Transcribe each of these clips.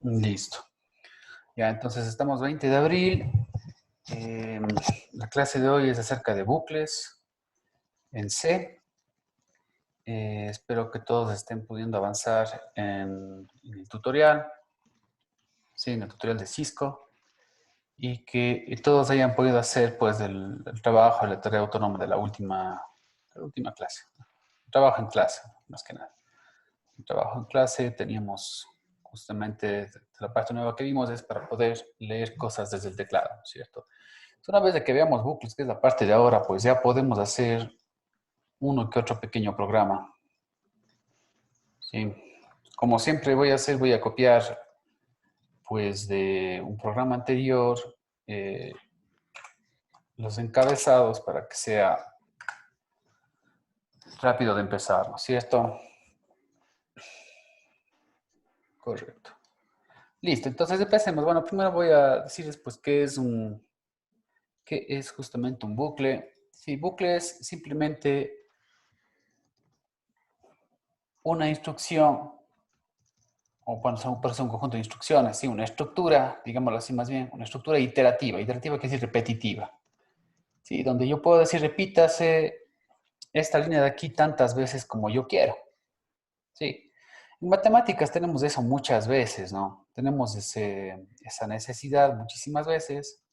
Listo. Ya, entonces estamos 20 de abril. La clase de hoy es acerca de bucles en C. Espero que todos estén pudiendo avanzar en el tutorial, sí, en el tutorial de Cisco, y que todos hayan podido hacer pues el trabajo, la tarea autónoma de la última clase. Trabajo en clase, más que nada. El trabajo en clase teníamos justamente la parte nueva que vimos es para poder leer cosas desde el teclado, ¿cierto? Entonces, una vez de que veamos bucles, que es la parte de ahora, pues ya podemos hacer uno que otro pequeño programa. ¿Sí? Como siempre voy a copiar pues de un programa anterior los encabezados para que sea rápido de empezar, ¿no es cierto? Correcto. Listo, entonces empecemos. Bueno, primero voy a decirles pues qué es justamente un bucle. Sí, bucle es simplemente una instrucción, o puede ser un conjunto de instrucciones, ¿sí? Una estructura, digámoslo así más bien, una estructura iterativa. Iterativa quiere decir repetitiva, ¿sí? Donde yo puedo decir, repítase esta línea de aquí tantas veces como yo quiero, ¿sí? En matemáticas tenemos eso muchas veces, ¿no? Tenemos esa necesidad muchísimas veces.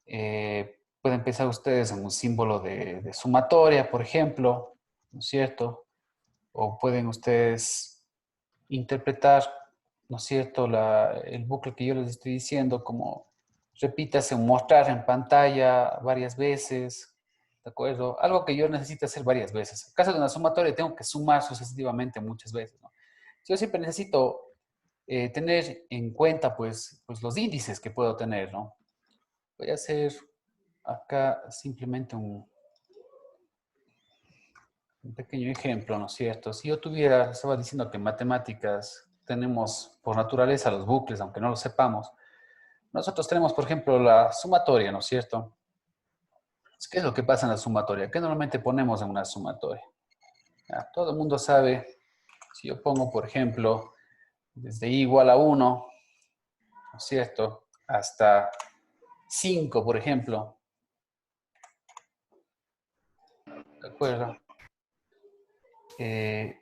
Pueden pensar ustedes en un símbolo de sumatoria, por ejemplo, ¿no es cierto? O pueden ustedes interpretar, ¿no es cierto?, el bucle que yo les estoy diciendo como repítase o mostrar en pantalla varias veces, ¿de acuerdo? Algo que yo necesito hacer varias veces. En caso de una sumatoria tengo que sumar sucesivamente muchas veces, ¿no? Yo siempre necesito tener en cuenta, pues los índices que puedo tener, ¿no? Voy a hacer acá simplemente un pequeño ejemplo, ¿no es cierto? Si yo estaba diciendo que en matemáticas tenemos por naturaleza los bucles, aunque no lo sepamos, nosotros tenemos, por ejemplo, la sumatoria, ¿no es cierto? ¿Qué es lo que pasa en la sumatoria? ¿Qué normalmente ponemos en una sumatoria? Ya, todo el mundo sabe, si yo pongo, por ejemplo, desde i igual a 1, ¿no es cierto?, hasta 5, por ejemplo, ¿de acuerdo?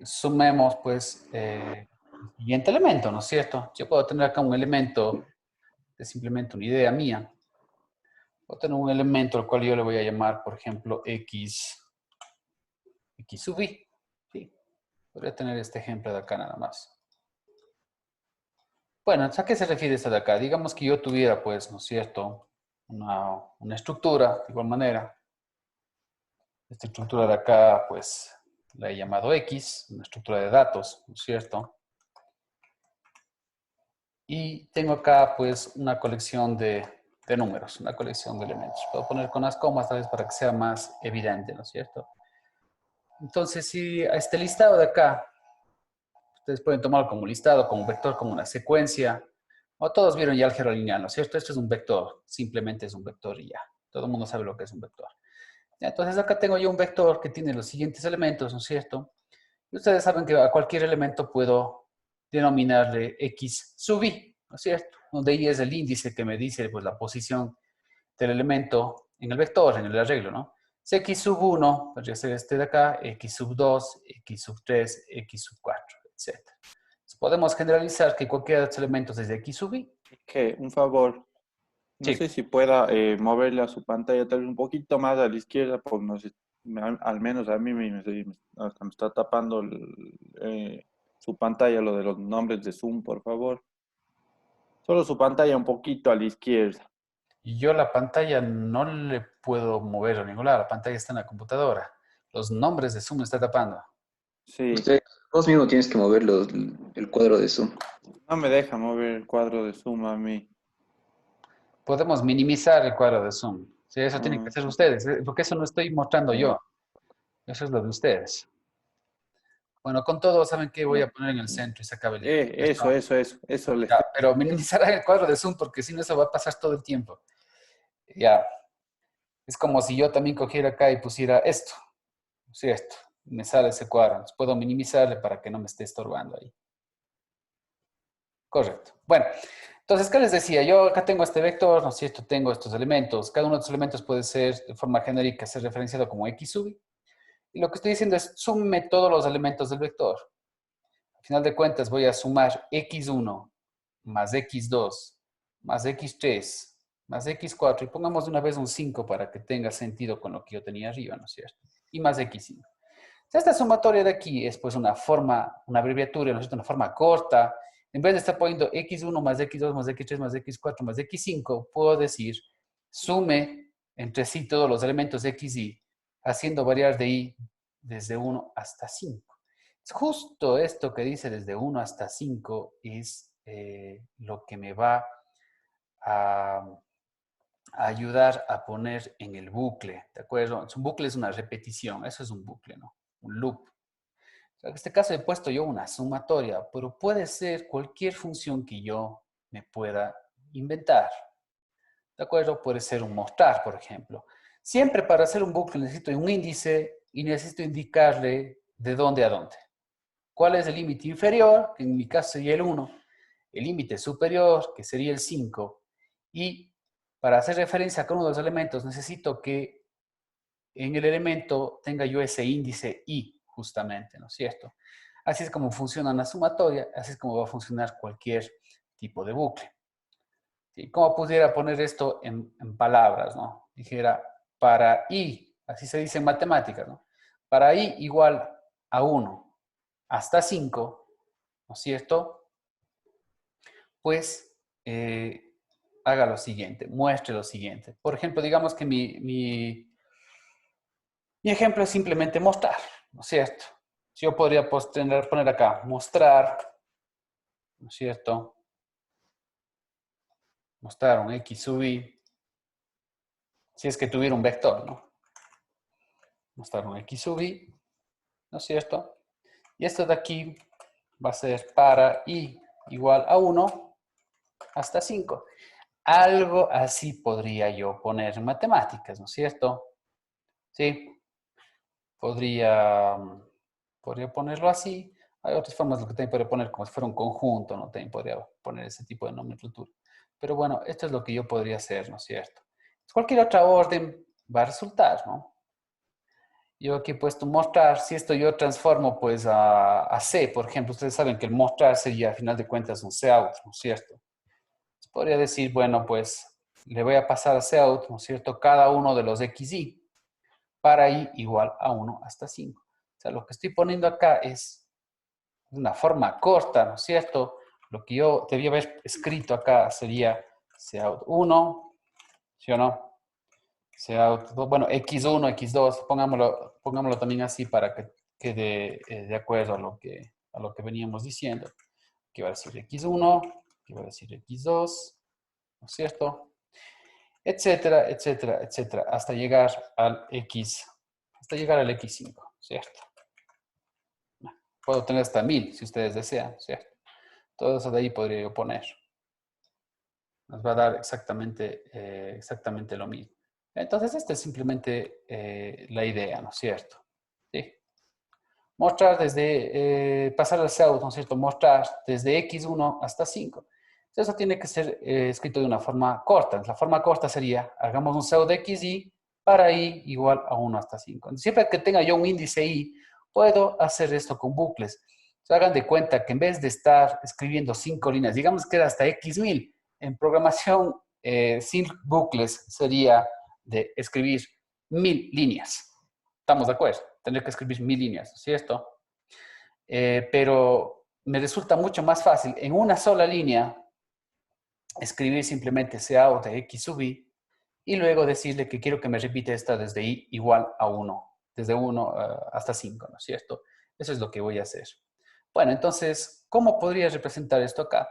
Sumemos, pues, el siguiente elemento, ¿no es cierto? Yo puedo tener acá un elemento de simplemente una idea mía. Puedo tener un elemento al cual yo le voy a llamar, por ejemplo, x sub i. Sí, podría tener este ejemplo de acá nada más. Bueno, ¿a qué se refiere esto de acá? Digamos que yo tuviera, pues, ¿no es cierto?, una estructura, de igual manera. Esta estructura de acá, pues, la he llamado X, una estructura de datos, ¿no es cierto? Y tengo acá, pues, una colección de números, una colección de elementos. Puedo poner con las comas, tal vez, para que sea más evidente, ¿no es cierto? Entonces, si a este listado de acá, ustedes pueden tomarlo como un listado, como un vector, como una secuencia, o todos vieron ya álgebra lineal, ¿no es cierto? Esto es un vector, simplemente es un vector y ya. Todo el mundo sabe lo que es un vector. Entonces, acá tengo yo un vector que tiene los siguientes elementos, ¿no es cierto? Y ustedes saben que a cualquier elemento puedo denominarle x sub i, ¿no es cierto? Donde i es el índice que me dice, pues, la posición del elemento en el vector, en el arreglo, ¿no? Si x sub 1, podría ser este de acá, x sub 2, x sub 3, x sub 4, etc. Entonces, podemos generalizar que cualquiera de estos elementos es de x sub i. Que un favor, no Sí. sé si pueda moverle a su pantalla tal vez un poquito más a la izquierda, porque no sé, al menos a mí hasta me está tapando su pantalla lo de los nombres de Zoom, por favor. Solo su pantalla un poquito a la izquierda. Y yo la pantalla no le puedo mover a ningún lado, la pantalla está en la computadora. Los nombres de Zoom me está tapando. Sí, Usted, vos mismo tienes que mover el cuadro de Zoom. no me deja mover el cuadro de Zoom a mí. Podemos minimizar el cuadro de Zoom. Sí, eso tienen que Ah, hacer ustedes, porque eso no estoy mostrando ah, yo. Eso es lo de ustedes. Bueno, con todo, ¿saben qué? Voy no. a poner en el centro y se acaba el lío. Esto, Eso le ya, estoy. pero minimizar el cuadro de Zoom, porque si no, eso va a pasar todo el tiempo. Ya, es como si yo también cogiera acá y pusiera esto, sí, esto. Me sale ese cuadro. Entonces puedo minimizarle para que no me esté estorbando ahí. Correcto. Bueno, entonces, ¿qué les decía? Yo acá tengo este vector, ¿no es cierto? Tengo estos elementos. Cada uno de estos elementos puede ser, de forma genérica, ser referenciado como x sub i. Y lo que estoy diciendo es, sume todos los elementos del vector. Al final de cuentas, voy a sumar x1 más x2 más x3 más x4 y pongamos de una vez un 5 para que tenga sentido con lo que yo tenía arriba, ¿no es cierto? Y más x5. Esta sumatoria de aquí es pues una forma, una abreviatura, ¿no es cierto? Una forma corta. En vez de estar poniendo x1 más x2 más x3 más x4 más x5, puedo decir sume entre sí todos los elementos de x y haciendo variar de y desde 1 hasta 5. Es justo esto que dice desde 1 hasta 5 es lo que me va a ayudar a poner en el bucle, ¿de acuerdo? Un bucle es una repetición, eso es un bucle, ¿no? Un loop. En este caso he puesto yo una sumatoria, pero puede ser cualquier función que yo me pueda inventar. ¿De acuerdo? Puede ser un mostrar, por ejemplo. Siempre para hacer un bucle necesito un índice y necesito indicarle de dónde a dónde. ¿Cuál es el límite inferior? Que en mi caso sería el 1. El límite superior, que sería el 5. Y para hacer referencia a cada uno de los elementos necesito que en el elemento tenga yo ese índice i, justamente, ¿no es cierto? Así es como funciona una sumatoria, así es como va a funcionar cualquier tipo de bucle. ¿Sí? ¿Cómo pudiera poner esto en palabras, no? Dijera, para i, así se dice en matemáticas, ¿no? Para i igual a 1 hasta 5, ¿no es cierto? Pues haga lo siguiente, muestre lo siguiente. Por ejemplo, digamos que mi ejemplo es simplemente mostrar, ¿no es cierto? Si yo podría poner acá, mostrar, ¿no es cierto? Mostrar un x sub i, si es que tuviera un vector, ¿no? Mostrar un x sub i, ¿no es cierto? Y esto de aquí va a ser para i igual a 1 hasta 5. Algo así podría yo poner en matemáticas, ¿no es cierto? Sí. Podría ponerlo así. Hay otras formas de lo que también podría poner como si fuera un conjunto, ¿no? También podría poner ese tipo de nomenclatura. Pero bueno, esto es lo que yo podría hacer, ¿no es cierto? Cualquier otra orden va a resultar, ¿no? Yo aquí he puesto mostrar, si esto yo transformo pues a C, por ejemplo, ustedes saben que el mostrar sería a final de cuentas un cout, ¿no es cierto? Podría decir, bueno, pues le voy a pasar a cout, ¿no es cierto? Cada uno de los xy para i igual a 1 hasta 5. O sea, lo que estoy poniendo acá es una forma corta, ¿no es cierto? Lo que yo debía haber escrito acá sería cout 1, ¿sí o no? Cout, bueno, x1, x2, pongámoslo también así para que quede de acuerdo a lo que veníamos diciendo. Aquí va a decir x1, aquí va a decir x2, ¿no es cierto? Etcétera, etcétera, etcétera, hasta llegar al x5, ¿cierto? Puedo tener hasta 1000 si ustedes desean, ¿cierto? Todo eso de ahí podría yo poner. Nos va a dar exactamente lo mismo. Entonces, esta es simplemente la idea, ¿no es cierto? ¿Sí? Mostrar desde, pasar al cout, ¿no es cierto? Mostrar desde x1 hasta 5. Entonces, eso tiene que ser escrito de una forma corta. La forma corta sería, hagamos un cout de xy para i igual a 1 hasta 5. Siempre que tenga yo un índice i, puedo hacer esto con bucles. Entonces, hagan de cuenta que en vez de estar escribiendo 5 líneas, digamos que era hasta x1000, en programación sin bucles sería de escribir 1000 líneas. ¿Estamos de acuerdo? Tener que escribir 1000 líneas, ¿cierto? Pero me resulta mucho más fácil en una sola línea escribir simplemente cout de x sub i y luego decirle que quiero que me repita esta desde i igual a 1, desde 1 hasta 5, ¿no es cierto? Eso es lo que voy a hacer. Bueno, entonces, ¿cómo podría representar esto acá?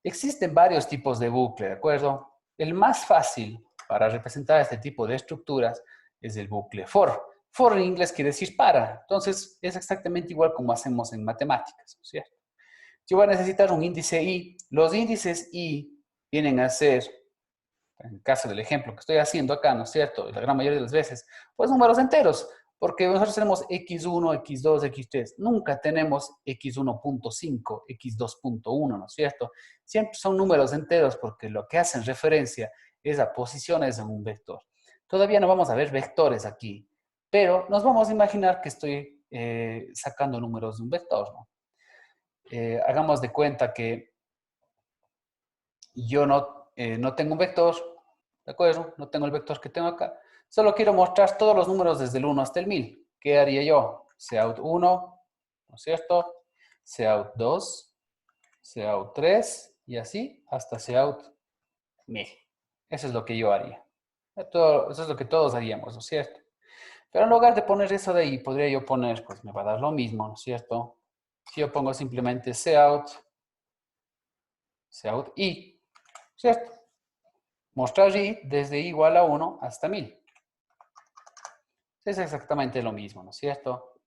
Existen varios tipos de bucle, ¿de acuerdo? El más fácil para representar este tipo de estructuras es el bucle for. For en inglés quiere decir para. Entonces, es exactamente igual como hacemos en matemáticas, ¿no es cierto? Yo voy a necesitar un índice i. Los índices i vienen a ser, en el caso del ejemplo que estoy haciendo acá, ¿no es cierto? La gran mayoría de las veces, pues números enteros. Porque nosotros tenemos x1, x2, x3. Nunca tenemos x1.5, x2.1, ¿no es cierto? Siempre son números enteros porque lo que hacen referencia es a posiciones en un vector. Todavía no vamos a ver vectores aquí, pero nos vamos a imaginar que estoy sacando números de un vector, ¿no? Hagamos de cuenta que yo no tengo un vector, ¿de acuerdo? No tengo el vector que tengo acá. Solo quiero mostrar todos los números desde el 1 hasta el 1000. ¿Qué haría yo? Cout 1, ¿no es cierto? Cout 2, Cout 3 y así hasta Cout 1000. Eso es lo que yo haría. Eso es lo que todos haríamos, ¿no es cierto? Pero en lugar de poner eso de ahí, podría yo poner, pues me va a dar lo mismo, ¿no es cierto? Si yo pongo simplemente Cout I, ¿cierto? Mostrar I desde igual a 1 hasta 1000. Es exactamente lo mismo, ¿no es cierto?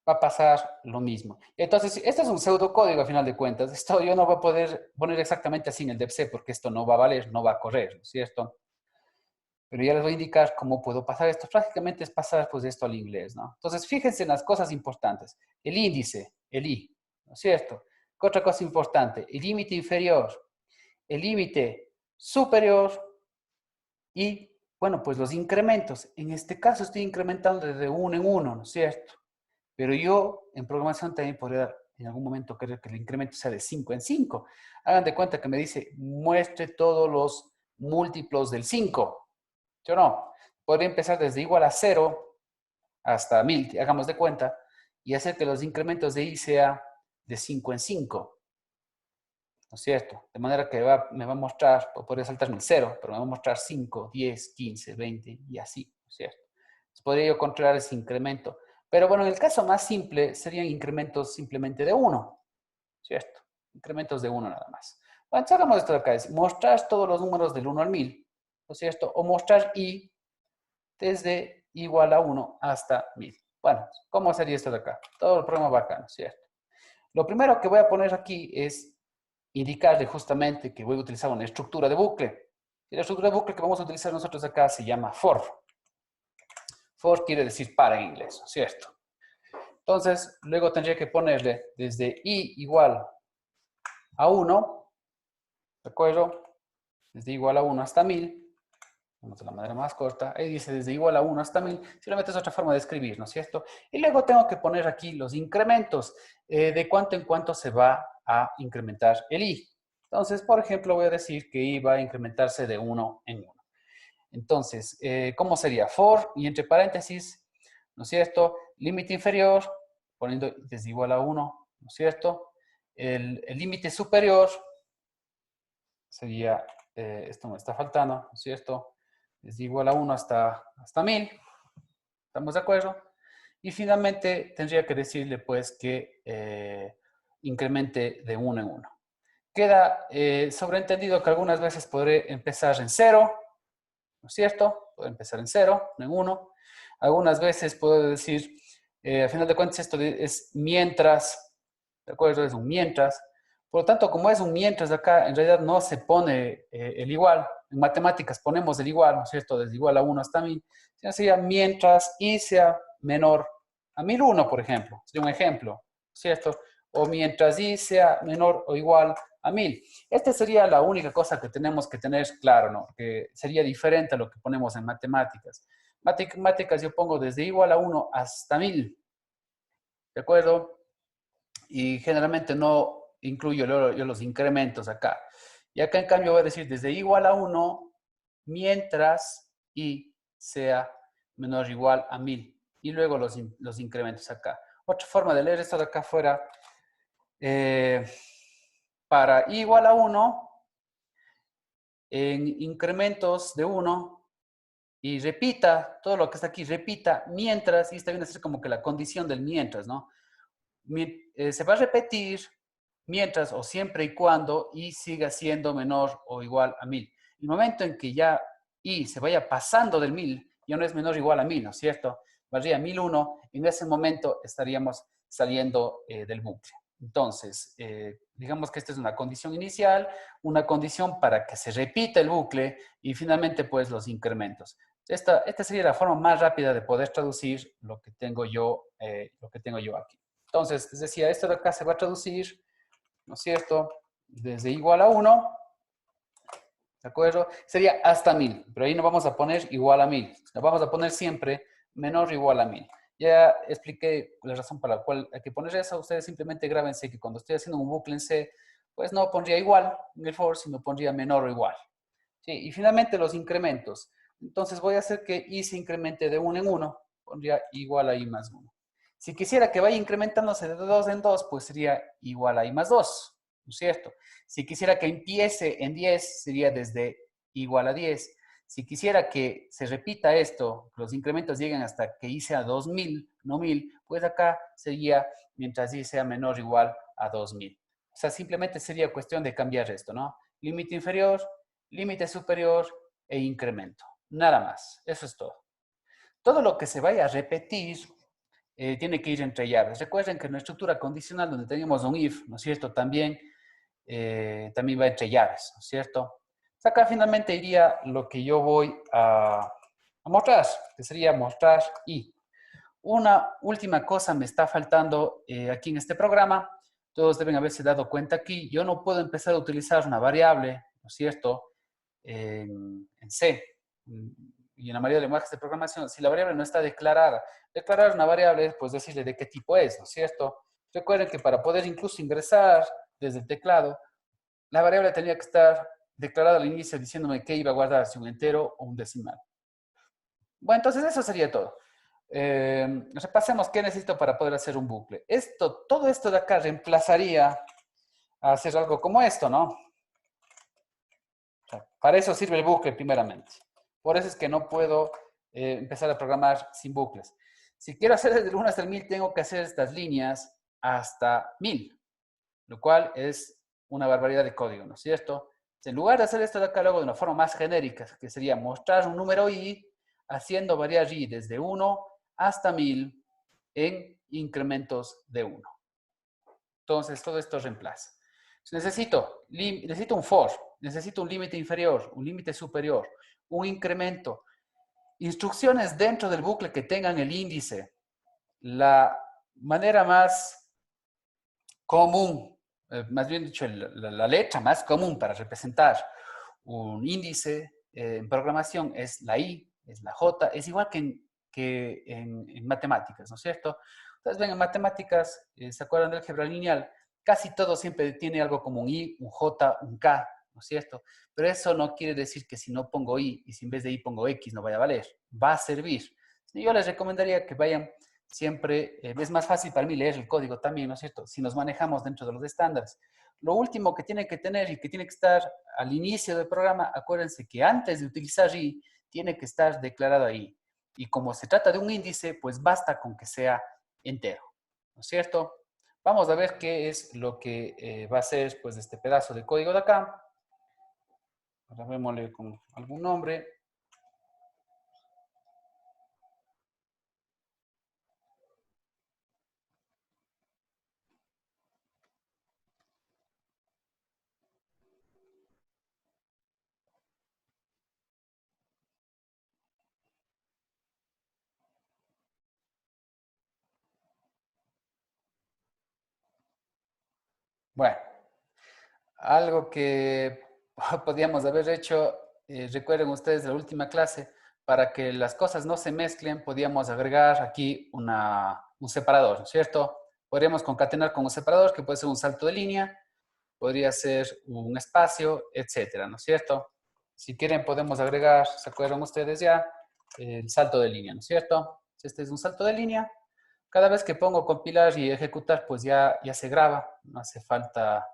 Va a pasar lo mismo. Entonces, este es un pseudocódigo a final de cuentas. Esto yo no voy a poder poner exactamente así en el DevC porque esto no va a valer, no va a correr, ¿no es cierto? Pero ya les voy a indicar cómo puedo pasar esto. Prácticamente es pasar pues esto al inglés, ¿no? Entonces, fíjense en las cosas importantes. El índice, el I, ¿no es cierto? ¿Qué otra cosa importante? El límite inferior, el límite superior y, bueno, pues los incrementos. En este caso estoy incrementando desde 1 en 1, ¿no es cierto? Pero yo en programación también podría en algún momento querer que el incremento sea de 5 en 5. Hagan de cuenta que me dice, muestre todos los múltiplos del 5. Yo no. Podría empezar desde igual a 0 hasta 1000, hagamos de cuenta, y hacer que los incrementos de i sea de 5 en 5. ¿No es cierto? De manera que me va a mostrar, podría saltarme el 0, pero me va a mostrar 5, 10, 15, 20 y así, ¿no es cierto? Entonces podría yo controlar ese incremento. Pero bueno, en el caso más simple serían incrementos simplemente de 1, ¿cierto? Incrementos de 1 nada más. Bueno, entonces hagamos esto de acá, es mostrar todos los números del 1 al 1000, ¿no es cierto? O mostrar i desde igual a 1 hasta 1000. Bueno, ¿cómo sería esto de acá? Todo el programa bacano, ¿cierto? Lo primero que voy a poner aquí es indicarle justamente que voy a utilizar una estructura de bucle. Y la estructura de bucle que vamos a utilizar nosotros acá se llama for. For quiere decir para en inglés, ¿cierto? Entonces, luego tendría que ponerle desde i igual a 1, ¿de acuerdo? Desde igual a 1 hasta 1000. Vamos de la manera más corta. Ahí dice desde igual a 1 hasta 1000. Simplemente es otra forma de escribir, ¿no es cierto? Y luego tengo que poner aquí los incrementos. De cuánto en cuánto se va a incrementar el i. Entonces, por ejemplo, voy a decir que i va a incrementarse de 1 en 1. Entonces, ¿cómo sería? For y entre paréntesis, ¿no es cierto? Límite inferior, poniendo desde igual a 1, ¿no es cierto? El límite superior sería, esto me está faltando, ¿no es cierto? Desde igual a 1 hasta 1000. ¿Estamos de acuerdo? Y finalmente tendría que decirle pues que incremente de 1 en 1. Queda sobreentendido que algunas veces podré empezar en 0, ¿no es cierto? Puedo empezar en 0, no en 1. Algunas veces puedo decir, a final de cuentas esto es mientras, ¿de acuerdo? Es un mientras. Por lo tanto, como es un mientras acá, en realidad no se pone el igual. En matemáticas ponemos el igual, ¿no es cierto? Desde igual a 1 hasta 1000. Sino sería mientras i sea menor a 1001, por ejemplo. Sería un ejemplo, ¿cierto? O mientras i sea menor o igual a 1000. Esta sería la única cosa que tenemos que tener claro, ¿no? Que sería diferente a lo que ponemos en matemáticas. Matemáticas yo pongo desde igual a 1 hasta 1000. ¿De acuerdo? Y generalmente no incluyo yo los incrementos acá. Y acá en cambio voy a decir desde igual a 1 mientras i sea menor o igual a 1000. Y luego los incrementos acá. Otra forma de leer esto de acá fuera, para i igual a 1, en incrementos de 1, y repita todo lo que está aquí, repita mientras, y está bien hacer como que la condición del mientras, ¿no? Se va a repetir mientras o siempre y cuando i siga siendo menor o igual a 1000. El momento en que ya i se vaya pasando del 1000, ya no es menor o igual a 1000, ¿no es cierto? Valdría 1001, en ese momento estaríamos saliendo del bucle. Entonces, digamos que esta es una condición inicial, una condición para que se repita el bucle y finalmente pues los incrementos. Esta sería la forma más rápida de poder traducir lo que tengo yo aquí. Entonces, les decía, esto de acá se va a traducir, ¿no es cierto? Desde igual a 1, ¿de acuerdo? Sería hasta 1000, pero ahí no vamos a poner igual a 1000. Nos vamos a poner siempre menor o igual a 1000. Ya expliqué la razón para la cual hay que poner eso. Ustedes simplemente grábense que cuando estoy haciendo un bucle en C, pues no pondría igual en el for, sino pondría menor o igual. ¿Sí? Y finalmente los incrementos. Entonces voy a hacer que i se incremente de 1 en 1. Pondría igual a i más 1. Si quisiera que vaya incrementándose de 2 en 2, pues sería igual a i más 2. ¿No es cierto? Si quisiera que empiece en 10, sería desde igual a 10. Si quisiera que se repita esto, que los incrementos lleguen hasta que i sea 2000, no 1000, pues acá sería mientras i sea menor o igual a 2000. O sea, simplemente sería cuestión de cambiar esto, ¿no? Límite inferior, límite superior e incremento. Nada más. Eso es todo. Todo lo que se vaya a repetir tiene que ir entre llaves. Recuerden que en la estructura condicional donde tenemos un if, ¿no es cierto? También va entre llaves, ¿no es cierto? Acá finalmente iría lo que yo voy a mostrar, que sería mostrar y. Una última cosa me está faltando aquí en este programa. Todos deben haberse dado cuenta aquí. Yo no puedo empezar a utilizar una variable, ¿no es cierto?, en C. Y en la mayoría de lenguajes de programación, si la variable no está declarada, declarar una variable, pues decirle de qué tipo es, ¿no es cierto? Recuerden que para poder incluso ingresar desde el teclado, la variable tenía que estar declarada al inicio diciéndome qué iba a guardar, si un entero o un decimal. Bueno, entonces eso sería todo. Repasemos qué necesito para poder hacer un bucle. Todo esto de acá reemplazaría a hacer algo como esto, ¿no? O sea, para eso sirve el bucle primeramente. Por eso es que no puedo empezar a programar sin bucles. Si quiero hacer desde el 1 hasta el 1000, tengo que hacer estas líneas hasta 1000, lo cual es una barbaridad de código, ¿no es cierto? En lugar de hacer esto de acá, luego de una forma más genérica, que sería mostrar un número i, haciendo variar i desde 1 hasta 1000 en incrementos de 1. Entonces, todo esto reemplaza. Necesito un for, necesito un límite inferior, un límite superior, un incremento, instrucciones dentro del bucle que tengan el índice. La manera más común, más bien dicho, la letra más común para representar un índice en programación es la I, es la J, es igual que en matemáticas, ¿no es cierto? Entonces, ven, en matemáticas, ¿se acuerdan del álgebra lineal? Casi todo siempre tiene algo como un I, un J, un K, ¿no es cierto? Pero eso no quiere decir que si no pongo I y si en vez de I pongo X no vaya a valer. Va a servir. Yo les recomendaría que vayan siempre, es más fácil para mí leer el código también, ¿no es cierto? Si nos manejamos dentro de los estándares. Lo último que tiene que tener y que tiene que estar al inicio del programa, acuérdense que antes de utilizar i, tiene que estar declarado ahí. Y como se trata de un índice, pues basta con que sea entero, ¿no es cierto? Vamos a ver qué es lo que va a ser pues este pedazo de código de acá. Ahora vémosle con algún nombre. Bueno, algo que podíamos haber hecho, recuerden ustedes de la última clase, para que las cosas no se mezclen, podíamos agregar aquí un separador, ¿no es cierto? Podríamos concatenar con un separador que puede ser un salto de línea, podría ser un espacio, etcétera, ¿no es cierto? Si quieren podemos agregar, ¿se acuerdan ustedes ya? El salto de línea, ¿no es cierto? Si este es un salto de línea, cada vez que pongo compilar y ejecutar, pues ya se graba, no hace falta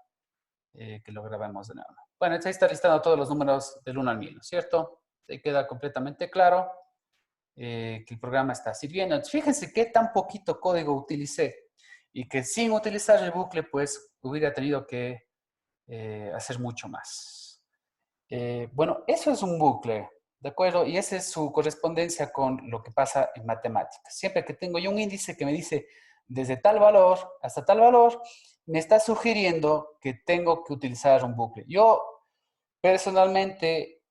que lo grabemos de nuevo. Bueno, ahí está listando todos los números del 1 al 1000, ¿no es cierto? Ahí queda completamente claro que el programa está sirviendo. Fíjense qué tan poquito código utilicé y que sin utilizar el bucle, pues hubiera tenido que hacer mucho más. Bueno, eso es un bucle, ¿de acuerdo? Y esa es su correspondencia con lo que pasa en matemáticas. Siempre que tengo yo un índice que me dice desde tal valor hasta tal valor, me está sugiriendo que tengo que utilizar un bucle. Yo personalmente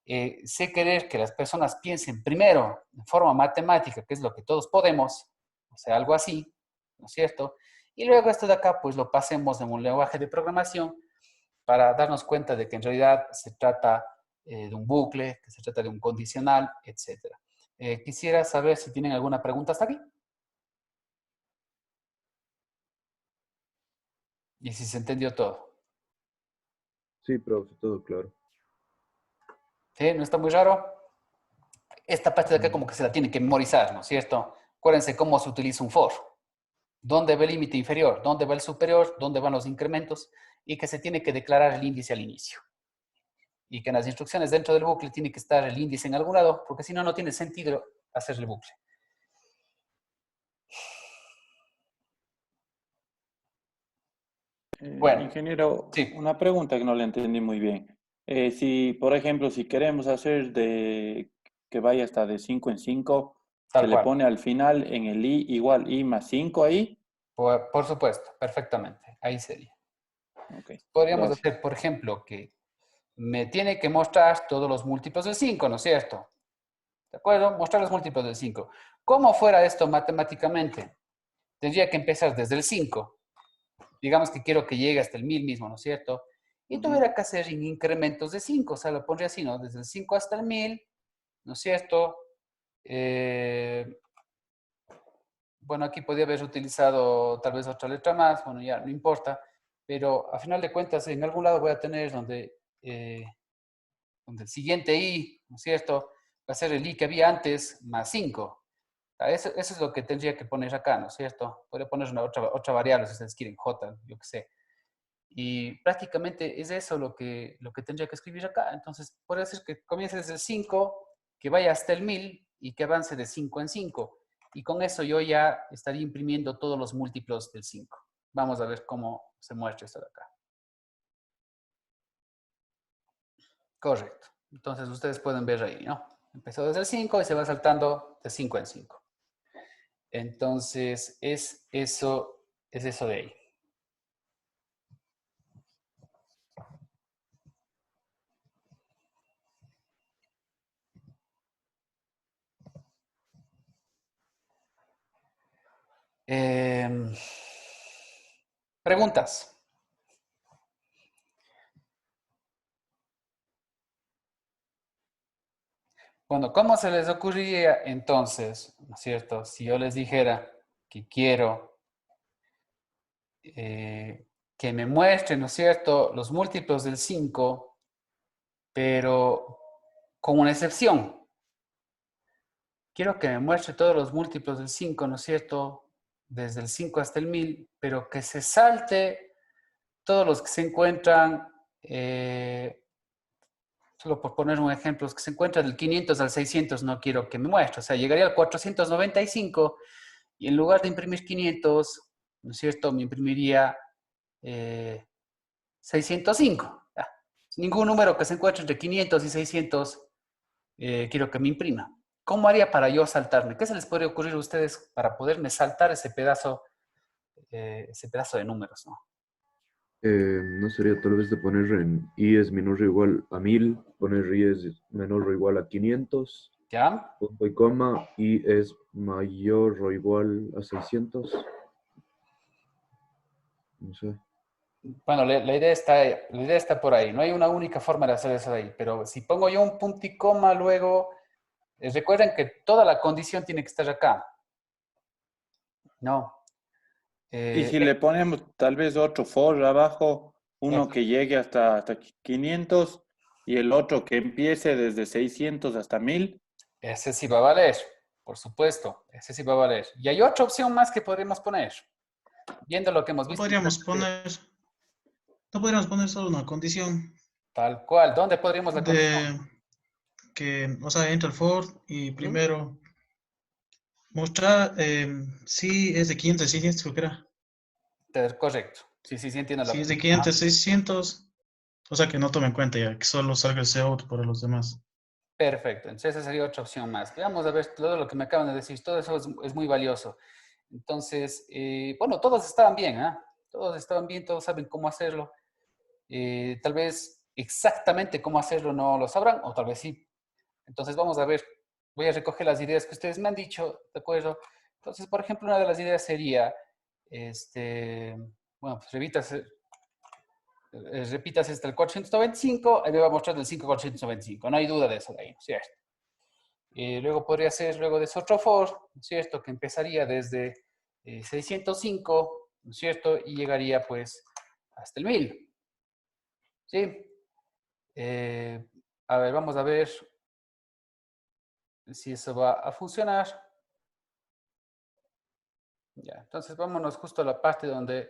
sé querer que las personas piensen primero en forma matemática, que es lo que todos podemos, o sea, algo así, ¿no es cierto? Y luego esto de acá, pues lo pasemos en un lenguaje de programación para darnos cuenta de que en realidad se trata de un bucle, que se trata de un condicional, etc. Quisiera saber si tienen alguna pregunta hasta aquí. Y si se entendió todo. Sí, profe, todo claro. ¿Sí? ¿No está muy raro? Esta parte de acá como que se la tiene que memorizar, ¿no es cierto? Acuérdense cómo se utiliza un for. ¿Dónde va el límite inferior? ¿Dónde va el superior? ¿Dónde van los incrementos? Y que se tiene que declarar el índice al inicio. Y que en las instrucciones dentro del bucle tiene que estar el índice en algún lado, porque si no, no tiene sentido hacer el bucle. Bueno, Ingeniero, sí, una pregunta que no le entendí muy bien. Si, por ejemplo, si queremos hacer de que vaya hasta de 5 en 5, se tal le cual. pone al final en el i igual i más 5 ahí. Por supuesto, perfectamente. Ahí sería. Ok, Podríamos gracias. hacer, por ejemplo, que me tiene que mostrar todos los múltiplos de 5, ¿no es cierto? ¿De acuerdo? Mostrar los múltiplos de 5. ¿Cómo fuera esto matemáticamente? Tendría que empezar desde el 5. Digamos que quiero que llegue hasta el 1000 mismo, ¿no es cierto? Y Ujú. tuviera que hacer en incrementos de 5, o sea, lo pondría así, ¿no? Desde el 5 hasta el 1000, ¿no es cierto? Eh, bueno, aquí podría haber utilizado tal vez otra letra más, bueno, ya no importa, pero a final de cuentas en algún lado voy a tener donde el siguiente i, ¿no es cierto? Va a ser el i que había antes más 5. Eso es lo que tendría que poner acá, ¿no es cierto? Podría poner otra variable si ustedes quieren, j, yo qué sé. Y prácticamente es eso lo que tendría que escribir acá. Entonces, podría ser que comience desde el 5, que vaya hasta el 1000 y que avance de 5 en 5. Y con eso yo ya estaría imprimiendo todos los múltiplos del 5. Vamos a ver cómo se muestra esto de acá. Correcto. Entonces, ustedes pueden ver ahí, ¿no? Empezó desde el 5 y se va saltando de 5 en 5. Entonces, es eso de ahí. Preguntas. Bueno, ¿cómo se les ocurriría entonces, ¿no es cierto? Si yo les dijera que quiero que me muestren, ¿no es cierto?, los múltiplos del 5, pero con una excepción. Quiero que me muestre todos los múltiplos del 5, ¿no es cierto?, desde el 5 hasta el 1000, pero que se salte todos los que se encuentran, solo por poner un ejemplo, los que se encuentran del 500 al 600 no quiero que me muestre. O sea, llegaría al 495 y en lugar de imprimir 500, ¿no es cierto?, me imprimiría 605. Ya. Ningún número que se encuentre entre 500 y 600 quiero que me imprima. ¿Cómo haría para yo saltarme? ¿Qué se les podría ocurrir a ustedes para poderme saltar ese pedazo de números, ¿no? No sería tal vez de poner en i es menor o igual a 1000, poner i es menor o igual a 500, ¿Ya? punto y coma, i es mayor o igual a 600. No sé. Bueno, la idea está por ahí. No hay una única forma de hacer eso de ahí, pero si pongo yo un punto y coma luego, recuerden que toda la condición tiene que estar acá. No. Y si le ponemos tal vez otro for abajo, uno que llegue hasta 500 y el otro que empiece desde 600 hasta 1000. Ese sí va a valer, por supuesto. Ese sí va a valer. Y hay otra opción más que podríamos poner, viendo lo que hemos No visto. podríamos poner, no podríamos poner solo una condición Tal cual. ¿Dónde podríamos la condición? de que, o sea, entra el for y ¿Mm? primero mostrar si es de 500 a 600, creo que era. Correcto. Sí, sí, sí, entiendo la Si es de pregunta. 500 a 600, o sea, que no tome en cuenta ya, que solo salga el out para los demás. Perfecto. Entonces esa sería otra opción más. Vamos a ver todo lo que me acaban de decir. Todo eso es muy valioso. Entonces, bueno, todos estaban bien, ¿ah? Todos estaban bien, todos saben cómo hacerlo. Tal vez exactamente cómo hacerlo no lo sabrán, o tal vez sí. Entonces vamos a ver, voy a recoger las ideas que ustedes me han dicho, ¿de acuerdo? Entonces, por ejemplo, una de las ideas sería, bueno, pues repítase hasta el 495, ahí me va a mostrar el 5495, no hay duda de eso de ahí, ¿no es cierto? Luego podría ser, luego de eso otro for, ¿no es cierto? Que empezaría desde 605, ¿no es cierto? Y llegaría pues hasta el 1000, ¿sí? A ver, vamos a ver si eso va a funcionar. Ya, entonces vámonos justo a la parte donde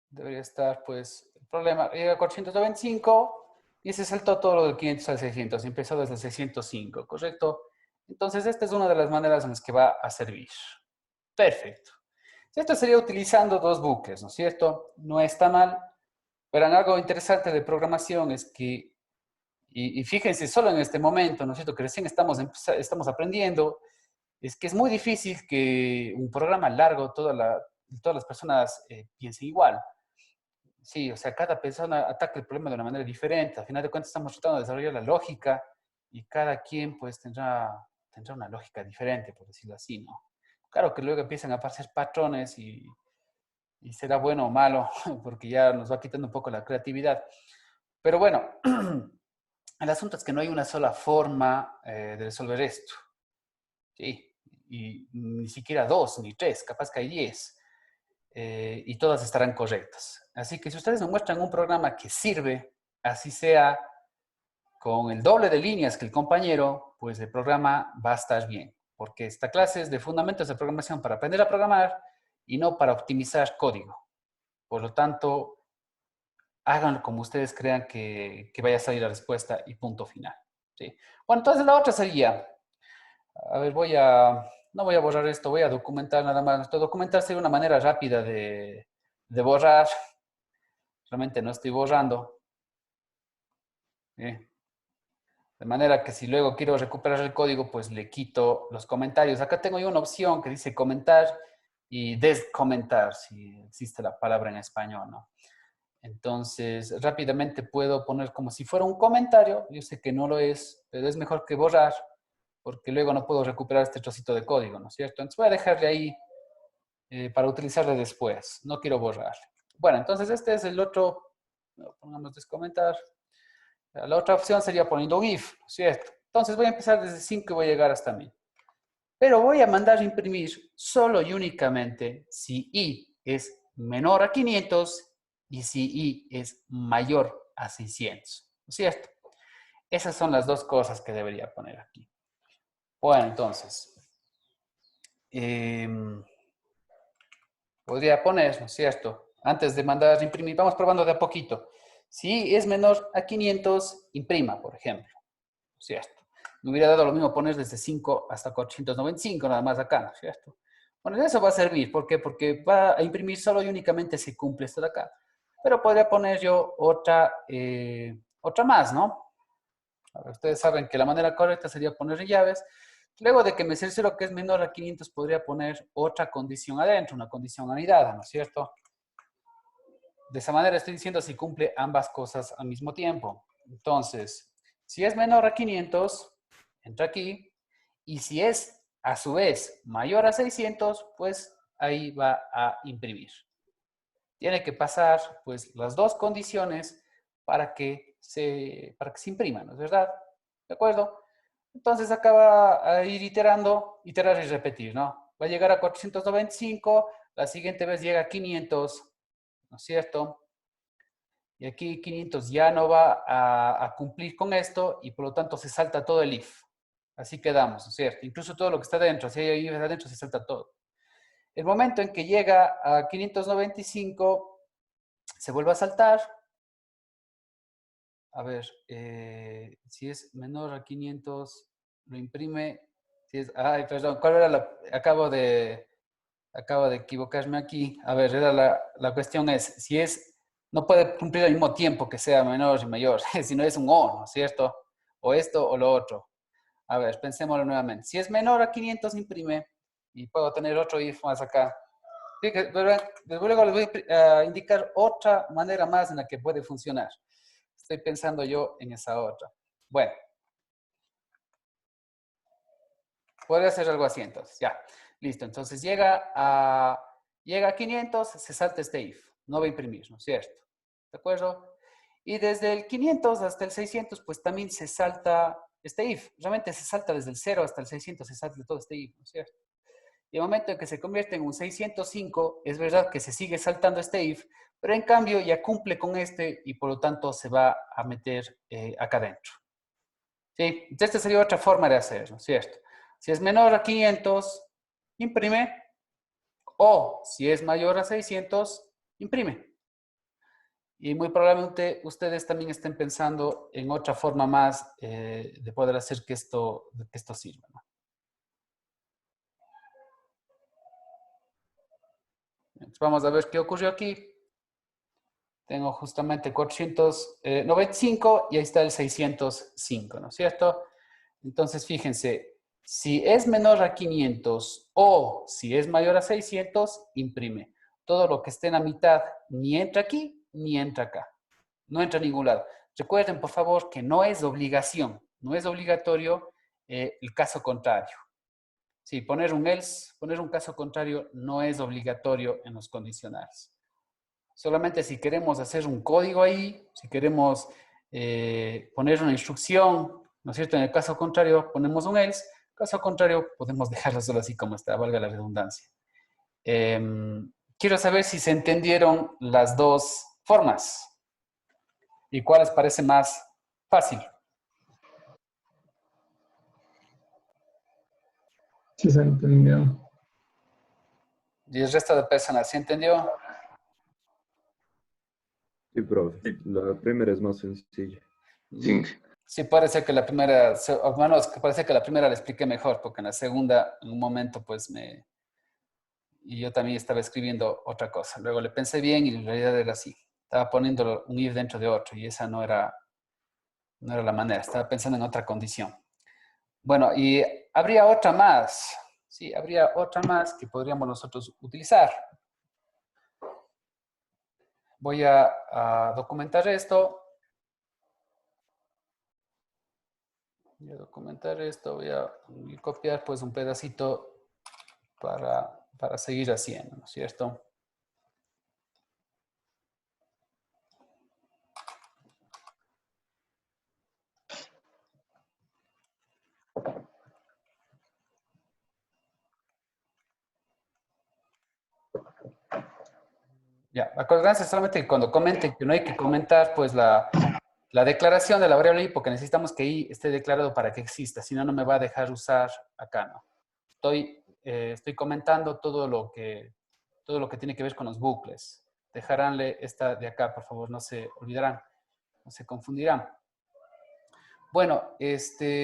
debería estar pues el problema. Llega a 495 y se saltó todo lo del 500 al 600, empezó desde el 605, ¿correcto? Entonces esta es una de las maneras en las que va a servir. Perfecto. Esto sería utilizando dos bucles, ¿no es cierto? No está mal, pero algo interesante de programación es que, y fíjense solo en este momento, ¿no es cierto? Que recién estamos aprendiendo, es que es muy difícil que un programa largo todas las personas piensen igual. Sí, o sea, cada persona ataca el problema de una manera diferente. Al final de cuentas estamos tratando de desarrollar la lógica y cada quien pues tendrá una lógica diferente, por decirlo así, ¿no? Claro que luego empiezan a aparecer patrones y será bueno o malo, porque ya nos va quitando un poco la creatividad. Pero bueno, el asunto es que no hay una sola forma de resolver esto. Sí, y ni siquiera dos, ni tres, capaz que hay 10. Y todas estarán correctas. Así que si ustedes me muestran un programa que sirve, así sea con el doble de líneas que el compañero, pues el programa va a estar bien, porque esta clase es de fundamentos de programación para aprender a programar y no para optimizar código. Por lo tanto, háganlo como ustedes crean que vaya a salir la respuesta y punto final. ¿Sí? Bueno, entonces la otra sería, a ver, no voy a borrar esto, voy a documentar nada más. Documentar sería una manera rápida de borrar. Realmente no estoy borrando. ¿Sí? De manera que si luego quiero recuperar el código, pues le quito los comentarios. Acá tengo yo una opción que dice comentar y descomentar, si existe la palabra en español, ¿no? Entonces, rápidamente puedo poner como si fuera un comentario. Yo sé que no lo es, pero es mejor que borrar, porque luego no puedo recuperar este trocito de código, ¿no es cierto? Entonces voy a dejarle ahí para utilizarle después. No quiero borrar. Bueno, entonces este es el otro. Pongamos descomentar. La otra opción sería poniendo un if, ¿no es cierto? Entonces voy a empezar desde 5 y voy a llegar hasta 1000. Pero voy a mandar a imprimir solo y únicamente si i es menor a 500 y si i es mayor a 600, ¿no es cierto? Esas son las dos cosas que debería poner aquí. Bueno, entonces, podría poner, ¿no es cierto? Antes de mandar a imprimir, vamos probando de a poquito. Si es menor a 500, imprima, por ejemplo, ¿no es cierto? Me hubiera dado lo mismo poner desde 5 hasta 495, nada más acá, ¿no es cierto? Bueno, eso va a servir. ¿Por qué? Porque va a imprimir solo y únicamente si cumple esto de acá. Pero podría poner yo otra más, ¿no? Ahora, ustedes saben que la manera correcta sería poner llaves. Luego de que me cercioro que es menor a 500, podría poner otra condición adentro, una condición anidada, ¿no es cierto? De esa manera estoy diciendo si cumple ambas cosas al mismo tiempo. Entonces, si es menor a 500, entra aquí. Y si es, a su vez, mayor a 600, pues ahí va a imprimir. Tiene que pasar, pues, las dos condiciones para que se imprima, ¿no es verdad? ¿De acuerdo? Entonces acá va a ir iterando, iterar y repetir, ¿no? Va a llegar a 495, la siguiente vez llega a 500, ¿no es cierto? Y aquí 500 ya no va a cumplir con esto y por lo tanto se salta todo el if. Así quedamos, ¿no es cierto? Incluso todo lo que está dentro, si hay if adentro, se salta todo. El momento en que llega a 595, se vuelve a saltar. A ver, si es menor a 500, lo imprime. Si es, ay, perdón, ¿cuál era la? Acabo de equivocarme aquí. A ver, la cuestión es, si es, no puede cumplir al mismo tiempo que sea menor y mayor, si no es un o, ¿no es cierto? O esto o lo otro. A ver, pensémoslo nuevamente. Si es menor a 500, imprime, y puedo tener otro if más acá. Luego les voy a indicar otra manera más en la que puede funcionar. Estoy pensando yo en esa otra. Bueno. Podría ser algo así entonces, ya. Listo, entonces llega a 500, se salta este if. No va a imprimir, ¿no es cierto? ¿De acuerdo? Y desde el 500 hasta el 600, pues también se salta este if. Realmente se salta desde el 0 hasta el 600, se salta todo este if, ¿no es cierto? Y el momento en que se convierte en un 605, es verdad que se sigue saltando este if, pero en cambio ya cumple con este y por lo tanto se va a meter acá adentro. ¿Sí? Entonces, esta sería otra forma de hacerlo, ¿no es cierto? Si es menor a 500, imprime. O si es mayor a 600, imprime. Y muy probablemente ustedes también estén pensando en otra forma más de poder hacer que esto sirva, ¿no? Entonces vamos a ver qué ocurrió aquí. Tengo justamente 495 y ahí está el 605, ¿no es cierto? Entonces fíjense, si es menor a 500 o si es mayor a 600, imprime. Todo lo que esté en la mitad ni entra aquí ni entra acá. No entra a ningún lado. Recuerden, por favor, que no es obligación, no es obligatorio el caso contrario. Sí, poner un else, poner un caso contrario no es obligatorio en los condicionales. Solamente si queremos hacer un código ahí, si queremos poner una instrucción, ¿no es cierto? En el caso contrario, ponemos un else. Caso contrario, podemos dejarlo solo así como está, valga la redundancia. Quiero saber si se entendieron las dos formas y cuál les parece más fácil. Sí, se entendió. ¿Y el resto de personas sí entendió? Sí, profe. La primera es más sencilla. Sí. Sí, parece que la primera, o menos que parece que la primera la expliqué mejor, porque en la segunda, en un momento, pues y yo también estaba escribiendo otra cosa. Luego le pensé bien y en realidad era así. Estaba poniendo un if dentro de otro y esa no era la manera. Estaba pensando en otra condición. Bueno, y habría otra más. Sí, habría otra más que podríamos nosotros utilizar. Voy a documentar esto. Voy a documentar esto. Voy a copiar pues un pedacito para seguir haciendo, ¿no es cierto? Ya, acuérdense solamente que cuando comenten que no hay que comentar, pues la declaración de la variable i, porque necesitamos que i esté declarado para que exista, si no, no me va a dejar usar acá, ¿no? Estoy comentando todo lo que tiene que ver con los bucles. Dejaránle esta de acá, por favor, no se olvidarán, no se confundirán. Bueno, esta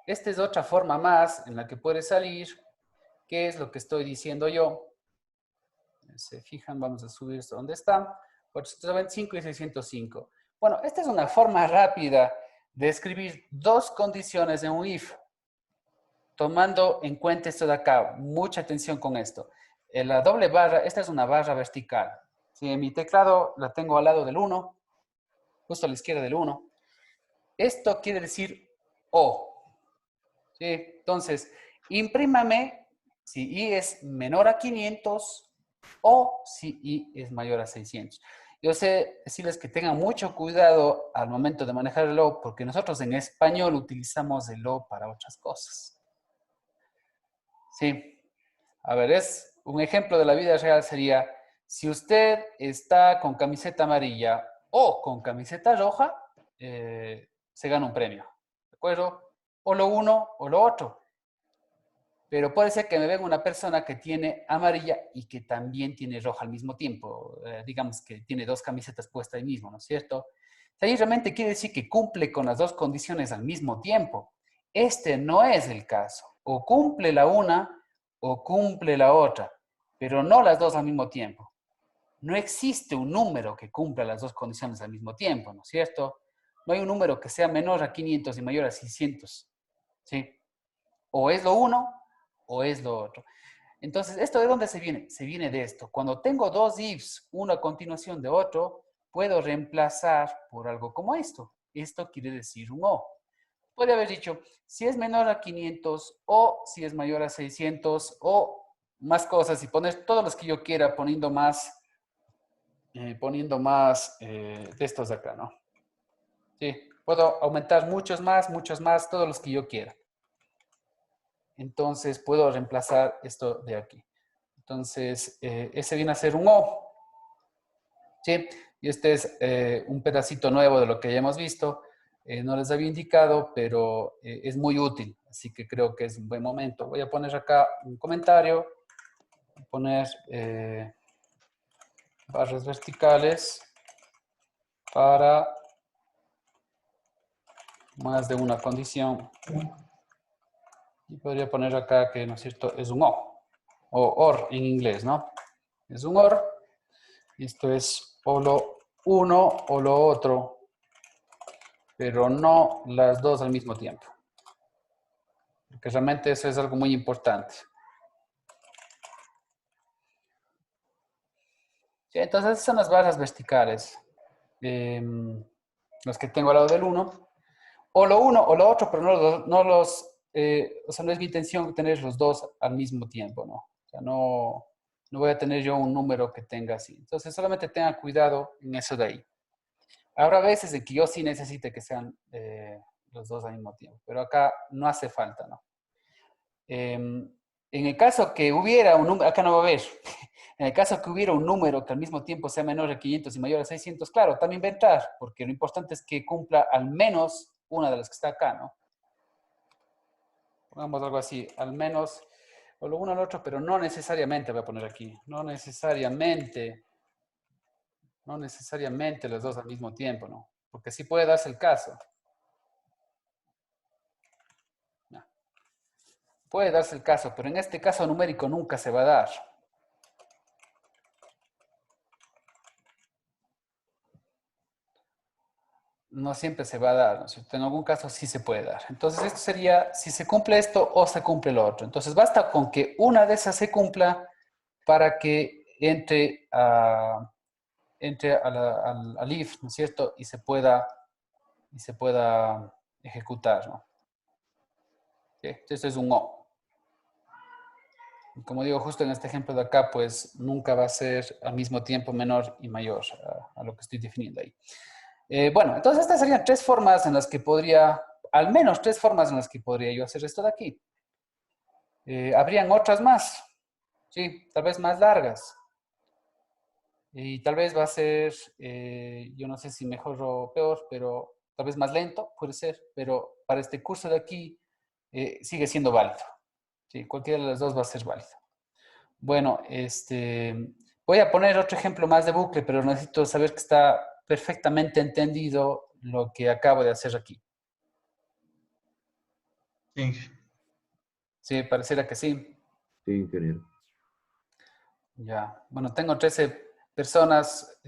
es otra forma más en la que puede salir. ¿Qué es lo que estoy diciendo yo? Se fijan, vamos a subir esto donde está. 425 y 605. Bueno, esta es una forma rápida de escribir dos condiciones en un if. Tomando en cuenta esto de acá. Mucha atención con esto. En la doble barra, esta es una barra vertical. Si en mi teclado la tengo al lado del 1, justo a la izquierda del 1, esto quiere decir O. ¿Sí? Entonces, imprímame si i es menor a 500 o si i es mayor a 600. Yo sé decirles que tengan mucho cuidado al momento de manejar el O, porque nosotros en español utilizamos el O para otras cosas. Sí. A ver, un ejemplo de la vida real sería, si usted está con camiseta amarilla o con camiseta roja, se gana un premio. ¿De acuerdo? O lo uno o lo otro. Pero puede ser que me venga una persona que tiene amarilla y que también tiene roja al mismo tiempo. Digamos que tiene dos camisetas puestas ahí mismo, ¿no es cierto? Ahí realmente quiere decir que cumple con las dos condiciones al mismo tiempo. Este no es el caso. O cumple la una o cumple la otra, pero no las dos al mismo tiempo. No existe un número que cumpla las dos condiciones al mismo tiempo, ¿no es cierto? No hay un número que sea menor a 500 y mayor a 600. ¿Sí? O es lo uno o es lo otro. Entonces, ¿esto de dónde se viene? Se viene de esto. Cuando tengo dos ifs, uno a continuación de otro, puedo reemplazar por algo como esto. Esto quiere decir un O. Puede haber dicho, si es menor a 500 o si es mayor a 600 o más cosas y poner todos los que yo quiera poniendo más de estos de acá, ¿no? Sí, puedo aumentar muchos más, todos los que yo quiera. Entonces puedo reemplazar esto de aquí. Entonces, ese viene a ser un O. ¿Sí? Y este es un pedacito nuevo de lo que ya hemos visto. No les había indicado, pero es muy útil. Así que creo que es un buen momento. Voy a poner acá un comentario. Voy a poner barras verticales para más de una condición. Y podría poner acá que, ¿no es cierto?, es un O. O OR en inglés, ¿no? Es un OR. Esto es o lo uno o lo otro, pero no las dos al mismo tiempo. Porque realmente eso es algo muy importante. Sí, entonces esas son las barras verticales. Los que tengo al lado del 1. O lo uno o lo otro, pero o sea, no es mi intención tener los dos al mismo tiempo, ¿no? O sea, no voy a tener yo un número que tenga así. Entonces, solamente tengan cuidado en eso de ahí. Habrá veces en que yo sí necesite que sean los dos al mismo tiempo, pero acá no hace falta, ¿no? En el caso que hubiera un número, acá no va a haber, en el caso que hubiera un número que al mismo tiempo sea menor a 500 y mayor a 600, claro, también va a entrar, porque lo importante es que cumpla al menos una de las que está acá, ¿no? Pongamos algo así, al menos, o lo uno o lo otro, pero no necesariamente voy a poner aquí, no necesariamente los dos al mismo tiempo, ¿no? Porque sí puede darse el caso. No. Puede darse el caso, pero en este caso numérico nunca se va a dar. No siempre se va a dar, ¿no es cierto? En algún caso sí se puede dar. Entonces esto sería si se cumple esto o se cumple lo otro. Entonces basta con que una de esas se cumpla para que entre al if, ¿no es cierto? Y se pueda ejecutar, ¿no? ¿Sí? Esto es un O. Y como digo, justo en este ejemplo de acá, pues nunca va a ser al mismo tiempo menor y mayor a lo que estoy definiendo ahí. Bueno, entonces estas serían tres formas en las que podría, al menos tres formas en las que podría yo hacer esto de aquí. Habrían otras más, sí, tal vez más largas. Y tal vez va a ser, yo no sé si mejor o peor, pero tal vez más lento, puede ser, pero para este curso de aquí sigue siendo válido. Sí, cualquiera de las dos va a ser válido. Bueno, voy a poner otro ejemplo más de bucle, pero necesito saber que está perfectamente entendido lo que acabo de hacer aquí. Sí. Sí, pareciera que sí. Sí, ingeniero. Ya. Bueno, tengo 13 personas.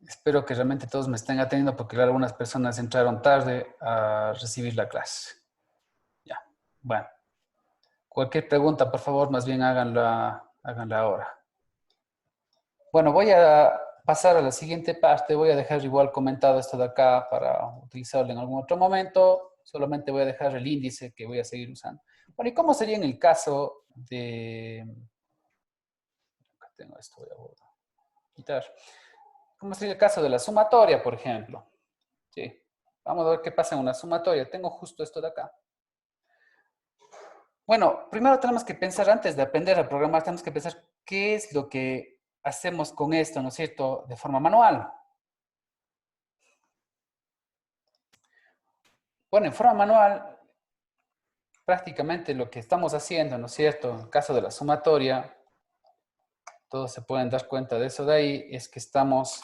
Espero que realmente todos me estén atendiendo porque claro, algunas personas entraron tarde a recibir la clase. Ya. Bueno. Cualquier pregunta, por favor, más bien háganla ahora. Bueno, voy a pasar a la siguiente parte. Voy a dejar igual comentado esto de acá para utilizarlo en algún otro momento. Solamente voy a dejar el índice que voy a seguir usando. Bueno, ¿y cómo sería en el caso de... Acá tengo esto, voy a quitar. ¿Cómo sería el caso de la sumatoria, por ejemplo? Sí. Vamos a ver qué pasa en una sumatoria. Tengo justo esto de acá. Bueno, primero tenemos que pensar, antes de aprender a programar, tenemos que pensar qué es lo que hacemos con esto, ¿no es cierto?, de forma manual. Bueno, en forma manual, prácticamente lo que estamos haciendo, ¿no es cierto?, en el caso de la sumatoria, todos se pueden dar cuenta de eso de ahí, es que estamos,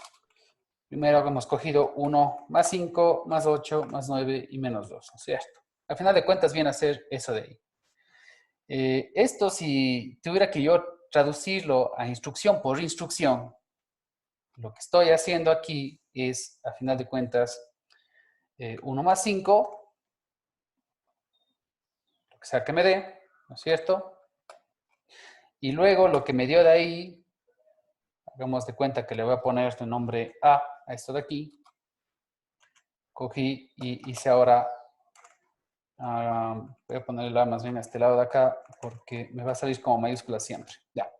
primero hemos cogido 1 más 5, más 8, más 9 y menos 2, ¿no es cierto? Al final de cuentas viene a ser eso de ahí. Esto, si tuviera que yo traducirlo a instrucción por instrucción, lo que estoy haciendo aquí es, a final de cuentas, 1 más 5, lo que sea que me dé, ¿no es cierto? Y luego lo que me dio de ahí, Hagamos de cuenta que le voy a poner este nombre A esto de aquí. Cogí y hice ahora, voy a ponerle A más bien a este lado de acá porque me va a salir como mayúscula siempre. Ya.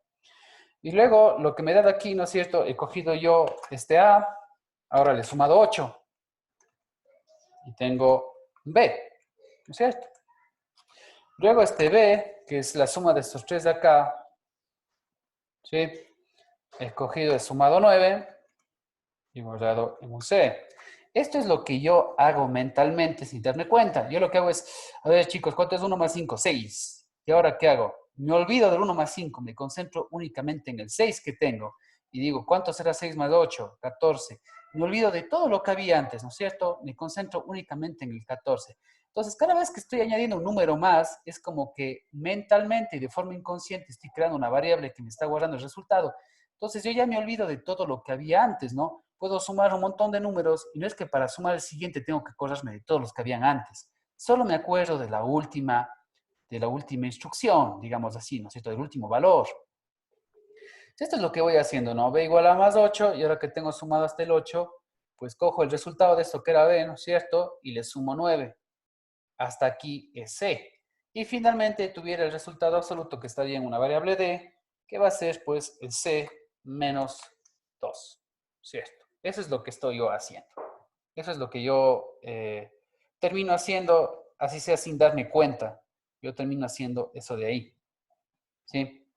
Y luego lo que me da de aquí, ¿no es cierto? He cogido yo este A, ahora le he sumado 8. Y tengo B, ¿no es cierto? Luego este B, que es la suma de estos tres de acá, ¿sí? He cogido, he sumado 9 y guardado en un C. Esto es lo que yo hago mentalmente sin darme cuenta. Yo lo que hago es, a ver chicos, ¿cuánto es 1 más 5? 6. ¿Y ahora qué hago? Me olvido del 1 más 5, me concentro únicamente en el 6 que tengo. Y digo, ¿cuánto será 6 más 8? 14. Me olvido de todo lo que había antes, ¿no es cierto? Me concentro únicamente en el 14. Entonces, cada vez que estoy añadiendo un número más, es como que mentalmente y de forma inconsciente estoy creando una variable que me está guardando el resultado. Entonces, yo ya me olvido de todo lo que había antes, ¿no? Puedo sumar un montón de números y no es que para sumar el siguiente tengo que acordarme de todos los que habían antes. Solo me acuerdo de la última instrucción, digamos así, ¿no es cierto? Del último valor. Esto es lo que voy haciendo, ¿no? B igual a más 8 y ahora que tengo sumado hasta el 8, pues cojo el resultado de esto que era B, ¿no es cierto? Y le sumo 9. Hasta aquí es C. Y finalmente tuviera el resultado absoluto que estaría en una variable D, que va a ser pues el C menos 2, ¿cierto? Eso es lo que estoy yo haciendo. Eso es lo que yo termino haciendo, así sea sin darme cuenta. Yo termino haciendo eso de ahí. ¿Sí?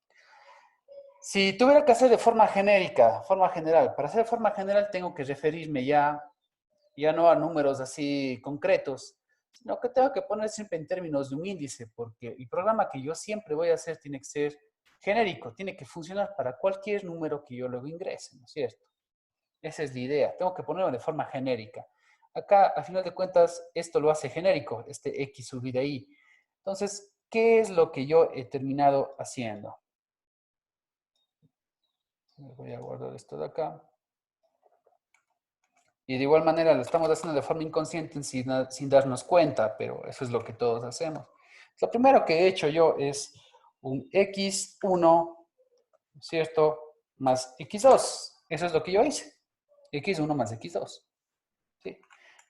Si tuviera que hacer de forma genérica, forma general, para hacer de forma general tengo que referirme ya no a números así concretos, sino que tengo que poner siempre en términos de un índice, porque el programa que yo siempre voy a hacer tiene que ser genérico, tiene que funcionar para cualquier número que yo luego ingrese, ¿no es cierto? Esa es la idea, tengo que ponerlo de forma genérica. Acá, a final de cuentas, esto lo hace genérico, este X sub de ahí. Entonces, ¿qué es lo que yo he terminado haciendo? Voy a guardar esto de acá. Y de igual manera lo estamos haciendo de forma inconsciente sin darnos cuenta, pero eso es lo que todos hacemos. Lo primero que he hecho yo es un x1, ¿cierto? Más x2. Eso es lo que yo hice. x1 más x2. ¿Sí?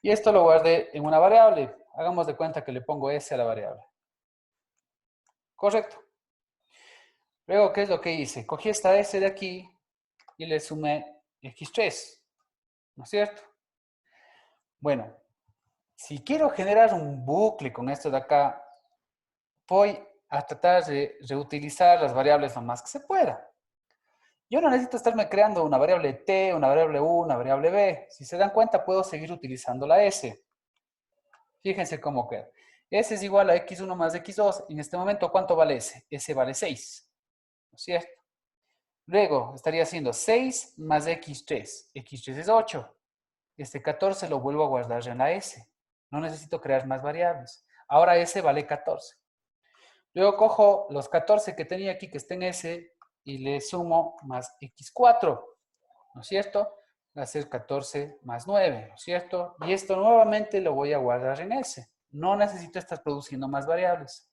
Y esto lo guardé en una variable. Hagamos de cuenta que le pongo s a la variable. Correcto. Luego, ¿qué es lo que hice? Cogí esta s de aquí y le sumé x3. ¿No es cierto? Bueno, si quiero generar un bucle con esto de acá, voy a tratar de reutilizar las variables lo más que se pueda. Yo no necesito estarme creando una variable t, una variable u, una variable b. Si se dan cuenta, puedo seguir utilizando la s. Fíjense cómo queda. S es igual a x1 más x2. En este momento, ¿cuánto vale s? S vale 6. ¿No es cierto? Luego, estaría haciendo 6 más x3. x3 es 8. Este 14 lo vuelvo a guardar en la s. No necesito crear más variables. Ahora s vale 14. Luego cojo los 14 que tenía aquí que estén en S y le sumo más x4, ¿no es cierto? Va a ser 14 más 9, ¿no es cierto? Y esto nuevamente lo voy a guardar en S. No necesito estar produciendo más variables.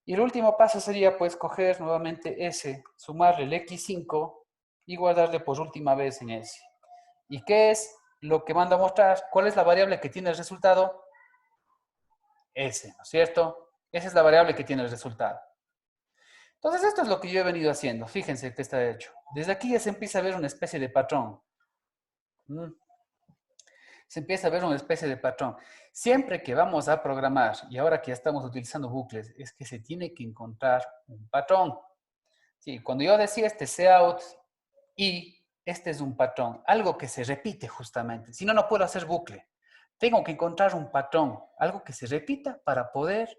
Y el último paso sería pues coger nuevamente S, sumarle el x5 y guardarle por última vez en S. ¿Y qué es lo que manda a mostrar? ¿Cuál es la variable que tiene el resultado? S, ¿no es cierto? Esa es la variable que tiene el resultado. Entonces, esto es lo que yo he venido haciendo. Fíjense que está hecho. Desde aquí ya se empieza a ver una especie de patrón. Se empieza a ver una especie de patrón. Siempre que vamos a programar, y ahora que ya estamos utilizando bucles, es que se tiene que encontrar un patrón. Sí, cuando yo decía este cout y este es un patrón, algo que se repite justamente. Si no, no puedo hacer bucle. Tengo que encontrar un patrón, algo que se repita para poder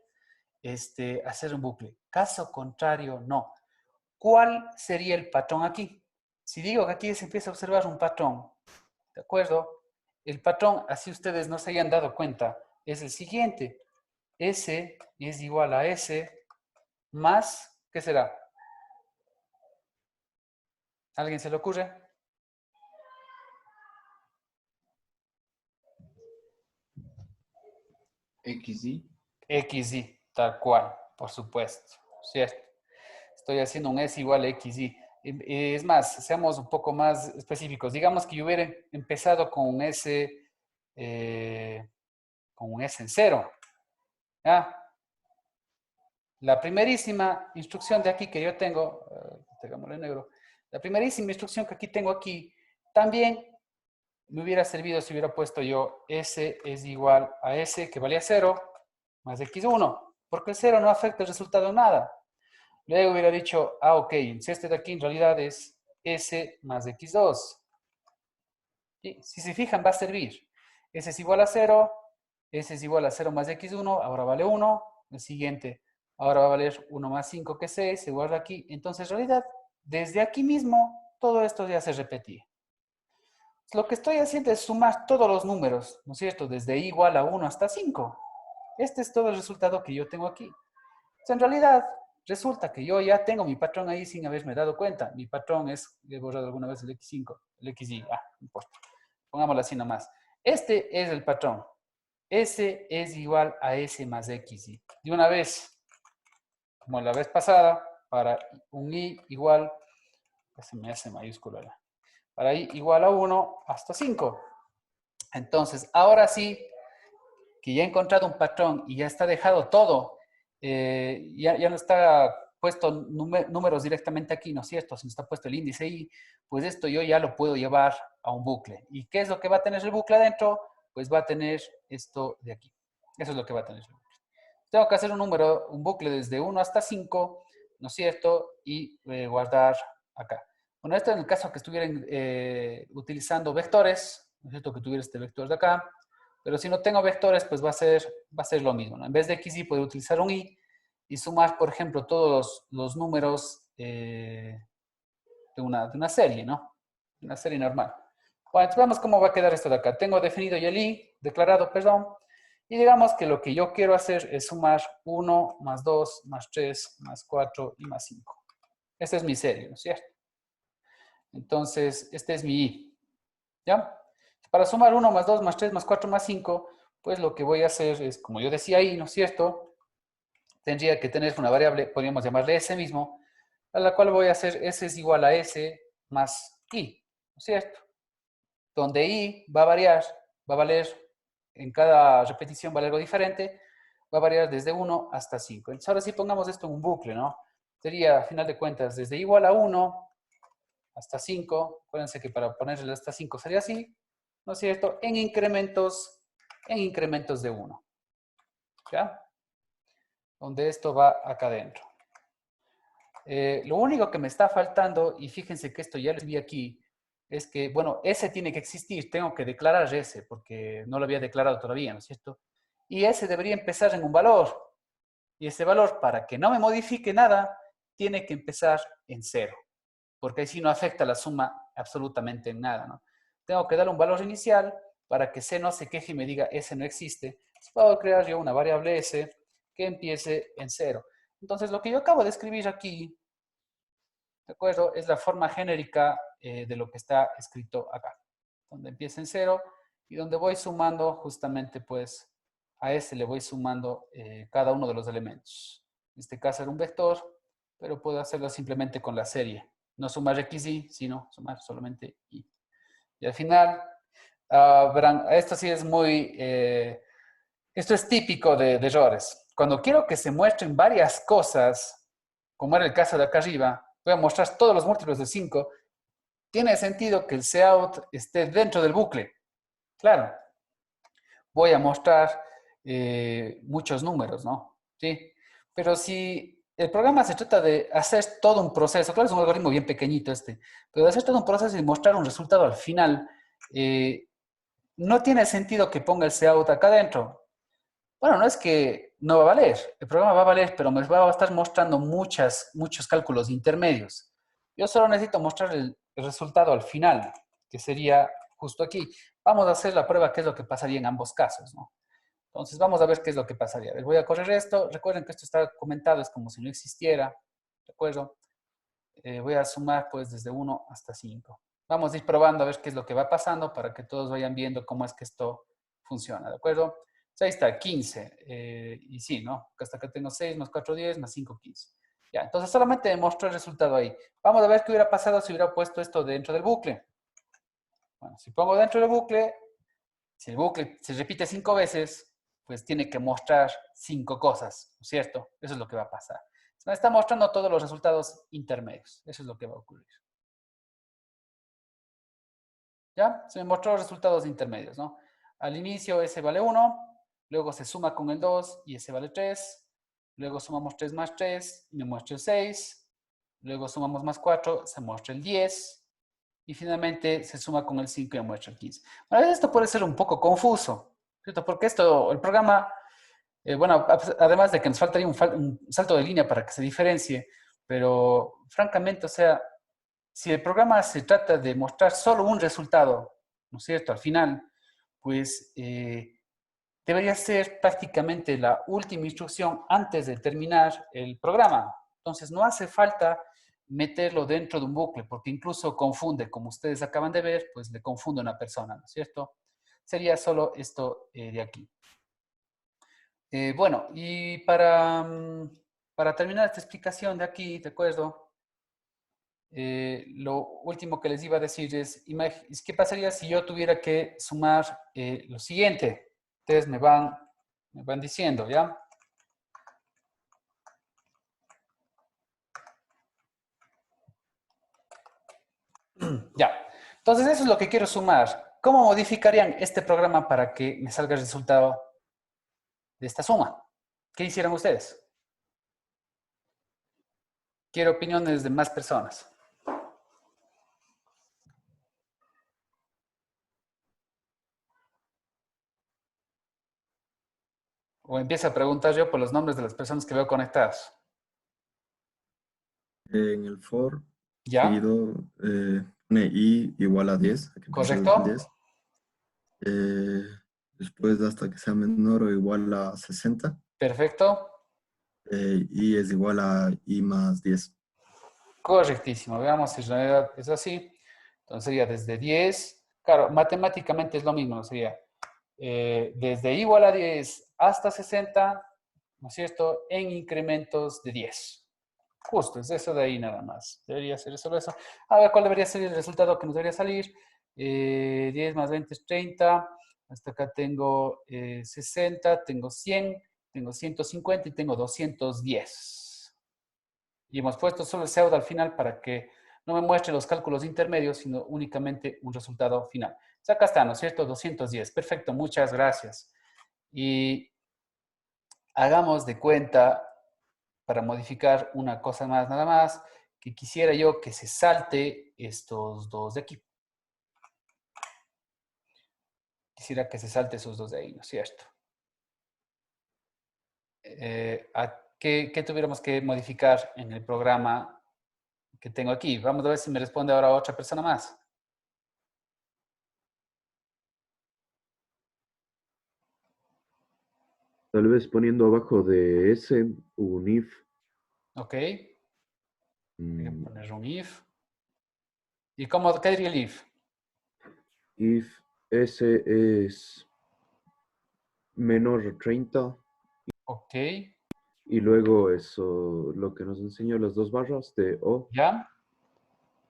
hacer un bucle. Caso contrario, no. ¿Cuál sería el patrón aquí? Si digo que aquí se empieza a observar un patrón, ¿de acuerdo? El patrón, así ustedes no se hayan dado cuenta, es el siguiente. S es igual a S más, ¿qué será? ¿Alguien se le ocurre? XY. XY, tal cual, por supuesto, ¿cierto? Estoy haciendo un S igual a XY. Es más, seamos un poco más específicos. Digamos que yo hubiera empezado con un S en 0. ¿Ya? La primerísima instrucción de aquí que yo tengo, tengámoslo en negro, la primerísima instrucción que aquí tengo aquí, también me hubiera servido si hubiera puesto yo S es igual a S que valía 0 más X1, porque el 0 no afecta el resultado en nada. Luego hubiera dicho, ok, si este de aquí en realidad es S más X2. ¿Sí? Si se fijan, va a servir. S es igual a 0, S es igual a 0 más X1, ahora vale 1. El siguiente, ahora va a valer 1 más 5 que 6, se guarda aquí. Entonces, en realidad, desde aquí mismo, todo esto ya se repetía. Lo que estoy haciendo es sumar todos los números, ¿no es cierto? Desde i igual a 1 hasta 5. Este es todo el resultado que yo tengo aquí. Entonces, en realidad, resulta que yo ya tengo mi patrón ahí sin haberme dado cuenta. Mi patrón es, he borrado alguna vez el X5, el XY, no importa. Pongámoslo así nomás. Este es el patrón. S es igual a S más XY. De una vez, como la vez pasada, para un I igual, se me hace mayúscula, para I igual a 1 hasta 5. Entonces, ahora sí, que ya he encontrado un patrón y ya está dejado todo, ya no está puesto números directamente aquí, ¿no es cierto? Sino está puesto el índice I, pues esto yo ya lo puedo llevar a un bucle. ¿Y qué es lo que va a tener el bucle adentro? Pues va a tener esto de aquí. Eso es lo que va a tener el bucle. Tengo que hacer un bucle desde 1 hasta 5, ¿no es cierto? Y guardar acá. Bueno, esto en el caso que estuvieran utilizando vectores, ¿no es cierto? Que tuviera este vector de acá. Pero si no tengo vectores, pues va a ser lo mismo, ¿no? En vez de XY, puedo utilizar un I y sumar, por ejemplo, todos los números de una serie, ¿no? De una serie normal. Bueno, entonces veamos cómo va a quedar esto de acá. Tengo definido ya el I, declarado, perdón, y digamos que lo que yo quiero hacer es sumar 1 más 2 más 3 más 4 y más 5. Esta es mi serie, ¿no es cierto? Entonces, este es mi I. ¿Ya? Para sumar 1 más 2 más 3 más 4 más 5, pues lo que voy a hacer es, como yo decía ahí, ¿no es cierto? Tendría que tener una variable, podríamos llamarle S mismo, a la cual voy a hacer S es igual a S más I, ¿no es cierto? Donde I va a variar, va a valer, en cada repetición vale algo diferente, va a variar desde 1 hasta 5. Entonces ahora sí pongamos esto en un bucle, ¿no? Sería, a final de cuentas, desde igual a 1 hasta 5. Acuérdense que para ponerle hasta 5 sería así, ¿no es cierto? En incrementos de 1. ¿Ya? Donde esto va acá adentro. Lo único que me está faltando, y fíjense que esto ya lo vi aquí, es que, bueno, S tiene que existir, tengo que declarar S, porque no lo había declarado todavía, ¿no es cierto? Y S debería empezar en un valor. Y ese valor, para que no me modifique nada, tiene que empezar en 0. Porque así no afecta la suma absolutamente en nada, ¿no? Tengo que darle un valor inicial para que C no se queje y me diga S no existe. Entonces, puedo crear yo una variable S que empiece en 0. Entonces, lo que yo acabo de escribir aquí, ¿de acuerdo? Es la forma genérica de lo que está escrito acá. Donde empieza en 0 y donde voy sumando justamente, pues, a S le voy sumando cada uno de los elementos. En este caso era un vector, pero puedo hacerlo simplemente con la serie. No sumar XY, sino sumar solamente Y. Y al final, verán, esto sí es muy... esto es típico de errores. Cuando quiero que se muestren varias cosas, como era el caso de acá arriba, voy a mostrar todos los múltiplos de 5, tiene sentido que el cout esté dentro del bucle. Claro, voy a mostrar muchos números, ¿no? Sí, pero si el programa se trata de hacer todo un proceso, claro, es un algoritmo bien pequeñito este, pero de hacer todo un proceso y mostrar un resultado al final, no tiene sentido que ponga el cout acá adentro. Bueno, no es que no va a valer, el programa va a valer, pero me va a estar mostrando muchos cálculos intermedios. Yo solo necesito mostrar el resultado al final, que sería justo aquí. Vamos a hacer la prueba, qué es lo que pasaría en ambos casos, ¿no? Entonces, vamos a ver qué es lo que pasaría. A ver, voy a correr esto. Recuerden que esto está comentado, es como si no existiera. ¿De acuerdo? Voy a sumar, pues, desde 1 hasta 5. Vamos a ir probando a ver qué es lo que va pasando para que todos vayan viendo cómo es que esto funciona. ¿De acuerdo? Entonces, ahí está, 15. Y sí, ¿no? Hasta acá tengo 6 más 4, 10, más 5, 15. Ya, entonces solamente me mostró el resultado ahí. Vamos a ver qué hubiera pasado si hubiera puesto esto dentro del bucle. Bueno, si pongo dentro del bucle, si el bucle se repite 5 veces, pues tiene que mostrar 5 cosas, ¿no es cierto? Eso es lo que va a pasar. Me está mostrando todos los resultados intermedios. Eso es lo que va a ocurrir. ¿Ya? Se me mostró los resultados intermedios, ¿no? Al inicio ese vale 1, luego se suma con el 2 y ese vale 3, luego sumamos 3 más 3 y me muestra el 6, luego sumamos más 4, se muestra el 10 y finalmente se suma con el 5 y me muestra el 15. Bueno, esto puede ser un poco confuso, ¿cierto? Porque el programa, bueno, además de que nos faltaría un salto de línea para que se diferencie, pero francamente, o sea, si el programa se trata de mostrar solo un resultado, ¿no es cierto? Al final, pues debería ser prácticamente la última instrucción antes de terminar el programa. Entonces, no hace falta meterlo dentro de un bucle, porque incluso confunde, como ustedes acaban de ver, pues le confunde a una persona, ¿no es cierto? Sería solo esto de aquí. Bueno, y para terminar esta explicación de aquí, ¿de acuerdo? Lo último que les iba a decir es, ¿qué pasaría si yo tuviera que sumar lo siguiente? Ustedes me van diciendo, ¿ya? Ya. Entonces, eso es lo que quiero sumar. ¿Cómo modificarían este programa para que me salga el resultado de esta suma? ¿Qué hicieran ustedes? Quiero opiniones de más personas. O empiezo a preguntar yo por los nombres de las personas que veo conectadas. En el for, ¿Ya? seguido pone i igual a 10, a que empiece el ¿Correcto? 10. Después hasta que sea menor o igual a 60. Perfecto. I es igual a i más 10. Correctísimo. Veamos si en realidad es así. Entonces sería desde 10. Claro, matemáticamente es lo mismo. Sería desde igual a 10 hasta 60, ¿no es cierto? En incrementos de 10. Justo, es eso de ahí nada más. Debería ser solo eso. A ver, ¿cuál debería ser el resultado que nos debería salir? 10 más 20 es 30. Hasta acá tengo 60, tengo 100, tengo 150 y tengo 210. Y hemos puesto solo el pseudo al final para que no me muestre los cálculos intermedios, sino únicamente un resultado final. O sea, acá está, ¿no es cierto? 210. Perfecto, muchas gracias. Y hagamos de cuenta, para modificar una cosa más, nada más, que quisiera yo que se salte estos dos de aquí. Quisiera que se salte esos dos de ahí, ¿no es cierto? ¿Qué tuviéramos que modificar en el programa que tengo aquí? Vamos a ver si me responde ahora otra persona más. Tal vez poniendo abajo de S un if. Ok. Voy a mm, poner un if. ¿Y qué diría el if? If S es menor a 30 Ok. y luego eso, lo que nos enseñó las dos barras de O ¿Ya?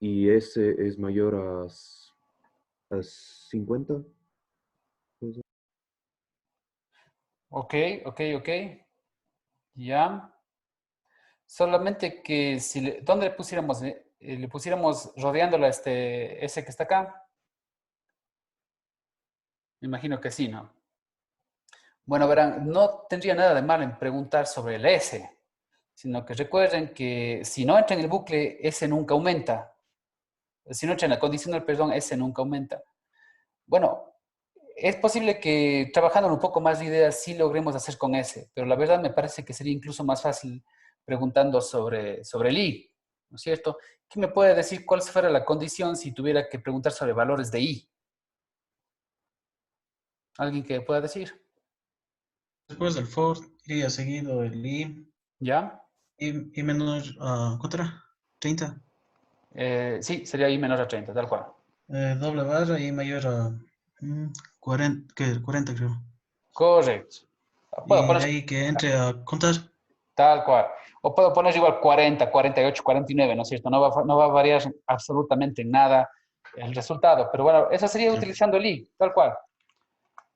y S es mayor a 50. Ok, ok, ok. Ya. Solamente que si ¿dónde le pusiéramos? Le pusiéramos rodeándola ese que está acá. Me imagino que sí, ¿no? Bueno, verán, no tendría nada de malo en preguntar sobre el S, sino que recuerden que si no entra en el bucle, S nunca aumenta. Si no entra en la condicional, perdón, S nunca aumenta. Bueno, es posible que trabajando un poco más de ideas sí logremos hacer con S, pero la verdad me parece que sería incluso más fácil preguntando sobre el I, ¿no es cierto? ¿Quién me puede decir cuál fuera la condición si tuviera que preguntar sobre valores de I? ¿Alguien que pueda decir? Después del for iría seguido el i, ¿Ya? y menos, ¿cuánto era? 30. Sí, sería I menor a 30, tal cual. Doble barra y mayor a 40, ¿qué? 40 creo. Correcto. Puedo Y de poner ahí que entre a contar. tal cual. O puedo poner igual 40, 48, 49, ¿no es cierto? No va a variar absolutamente en nada el resultado. Pero bueno, eso sería utilizando el i, tal cual.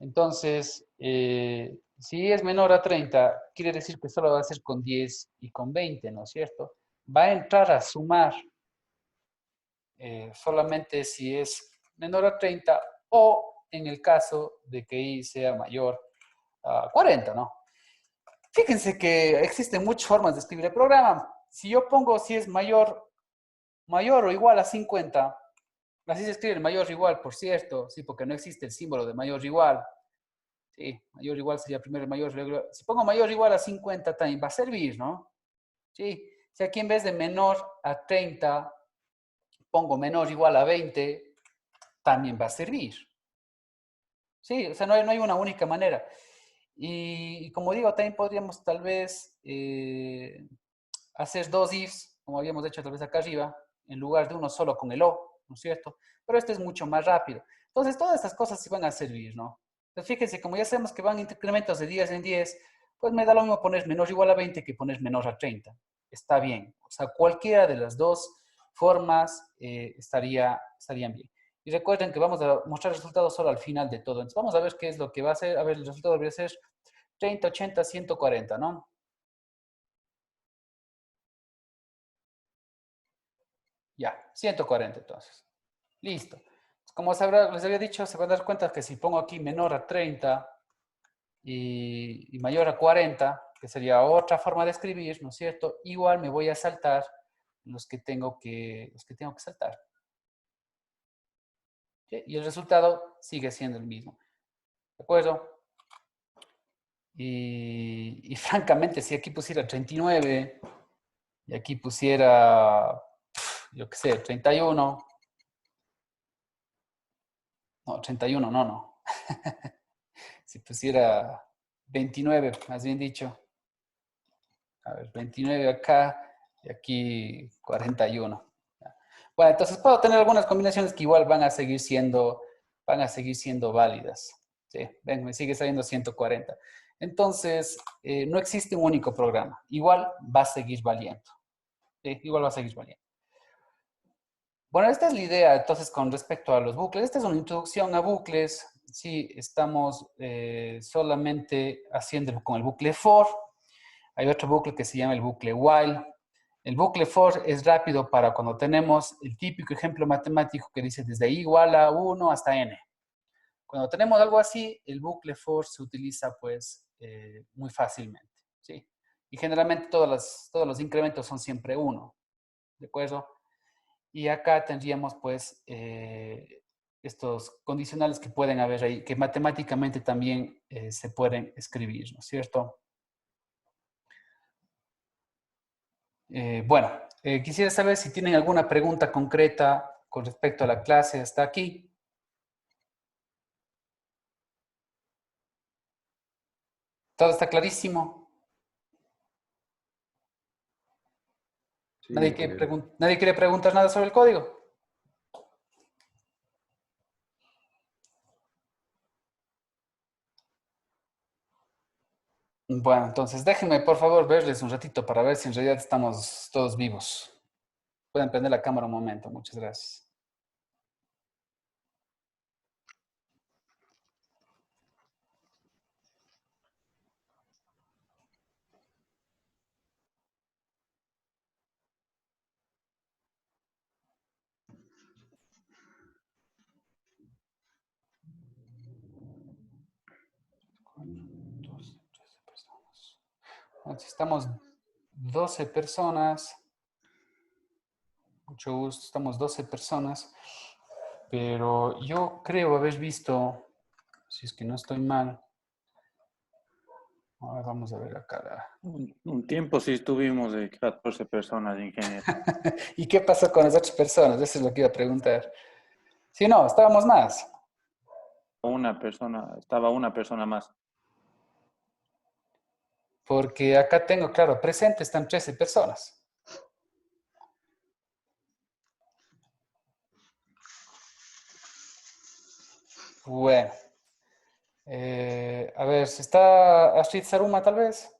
Entonces, si es menor a 30, quiere decir que solo va a ser con 10 y con 20, ¿no es cierto? Va a entrar a sumar solamente si es menor a 30 o en el caso de que i sea mayor a 40, ¿no? Fíjense que existen muchas formas de escribir el programa. Si yo pongo si es mayor o igual a 50, así se escribe el mayor o igual, por cierto, sí, porque no existe el símbolo de mayor o igual. Sí, mayor o igual sería primero el mayor. Si pongo mayor o igual a 50 también va a servir, ¿no? Sí, si aquí en vez de menor a 30 pongo menor o igual a 20, también va a servir. Sí, o sea, no hay una única manera. Y como digo, también podríamos tal vez hacer dos ifs, como habíamos hecho tal vez acá arriba, en lugar de uno solo con el o, ¿no es cierto? Pero esto es mucho más rápido. Entonces, todas estas cosas sí van a servir, ¿no? Entonces, fíjense, como ya sabemos que van incrementos de 10 en 10, pues me da lo mismo poner menor o igual a 20 que poner menor a 30. Está bien. O sea, cualquiera de las dos formas estarían bien. Y recuerden que vamos a mostrar resultados solo al final de todo. Entonces, vamos a ver qué es lo que va a ser. A ver, el resultado debería ser 30, 80, 140, ¿no? Ya, 140 entonces. Listo. Como les había dicho, se van a dar cuenta que si pongo aquí menor a 30 y mayor a 40, que sería otra forma de escribir, ¿no es cierto? Igual me voy a saltar los que tengo que saltar. ¿Sí? Y el resultado sigue siendo el mismo. ¿De acuerdo? Y francamente, si aquí pusiera 39 y aquí pusiera, yo qué sé, 31. No, 31, no. Si pusiera 29, más bien dicho. A ver, 29 acá y aquí 41. Bueno, entonces puedo tener algunas combinaciones que igual van a seguir siendo válidas. Sí, ven, me sigue saliendo 140. Entonces, no existe un único programa. Igual va a seguir valiendo. Sí, igual va a seguir valiendo. Bueno, esta es la idea entonces con respecto a los bucles. Esta es una introducción a bucles. Sí, estamos solamente haciendo con el bucle for. Hay otro bucle que se llama el bucle while. El bucle for es rápido para cuando tenemos el típico ejemplo matemático que dice desde i igual a 1 hasta n. Cuando tenemos algo así, el bucle for se utiliza pues muy fácilmente. ¿Sí? Y generalmente todos los incrementos son siempre 1. ¿De acuerdo? Y acá tendríamos pues estos condicionales que pueden haber ahí, que matemáticamente también se pueden escribir, ¿no es cierto? Bueno, quisiera saber si tienen alguna pregunta concreta con respecto a la clase hasta aquí. ¿Todo está clarísimo? Sí, ¿Nadie quiere preguntar nada sobre el código? Bueno, entonces déjenme por favor verles un ratito para ver si en realidad estamos todos vivos. Pueden prender la cámara un momento, muchas gracias. Si estamos 12 personas, mucho gusto, estamos 12 personas, pero yo creo haber visto, si es que no estoy mal, ahora vamos a ver acá. Un tiempo sí estuvimos de 14 personas, ingeniero. ¿Y qué pasó con las otras personas? Eso es lo que iba a preguntar. Sí, no, estábamos más. Estaba una persona más. Porque acá tengo, claro, presente están 13 personas. Bueno. A ver, ¿está Astrid Saruma tal vez?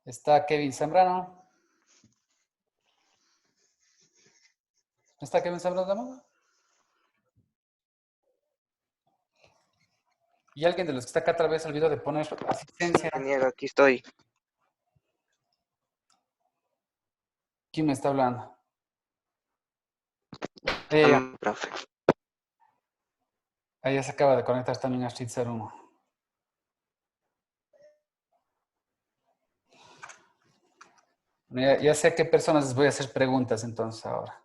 Está Kevin Zambrano. ¿Está Kevin Zambrano también? Y alguien de los que está acá tal vez olvidó de poner asistencia. Ingeniero, aquí estoy. ¿Quién me está hablando? Ya. Profe. Ahí ya se acaba de conectar también a Street 01. Ya sé a qué personas les voy a hacer preguntas entonces ahora.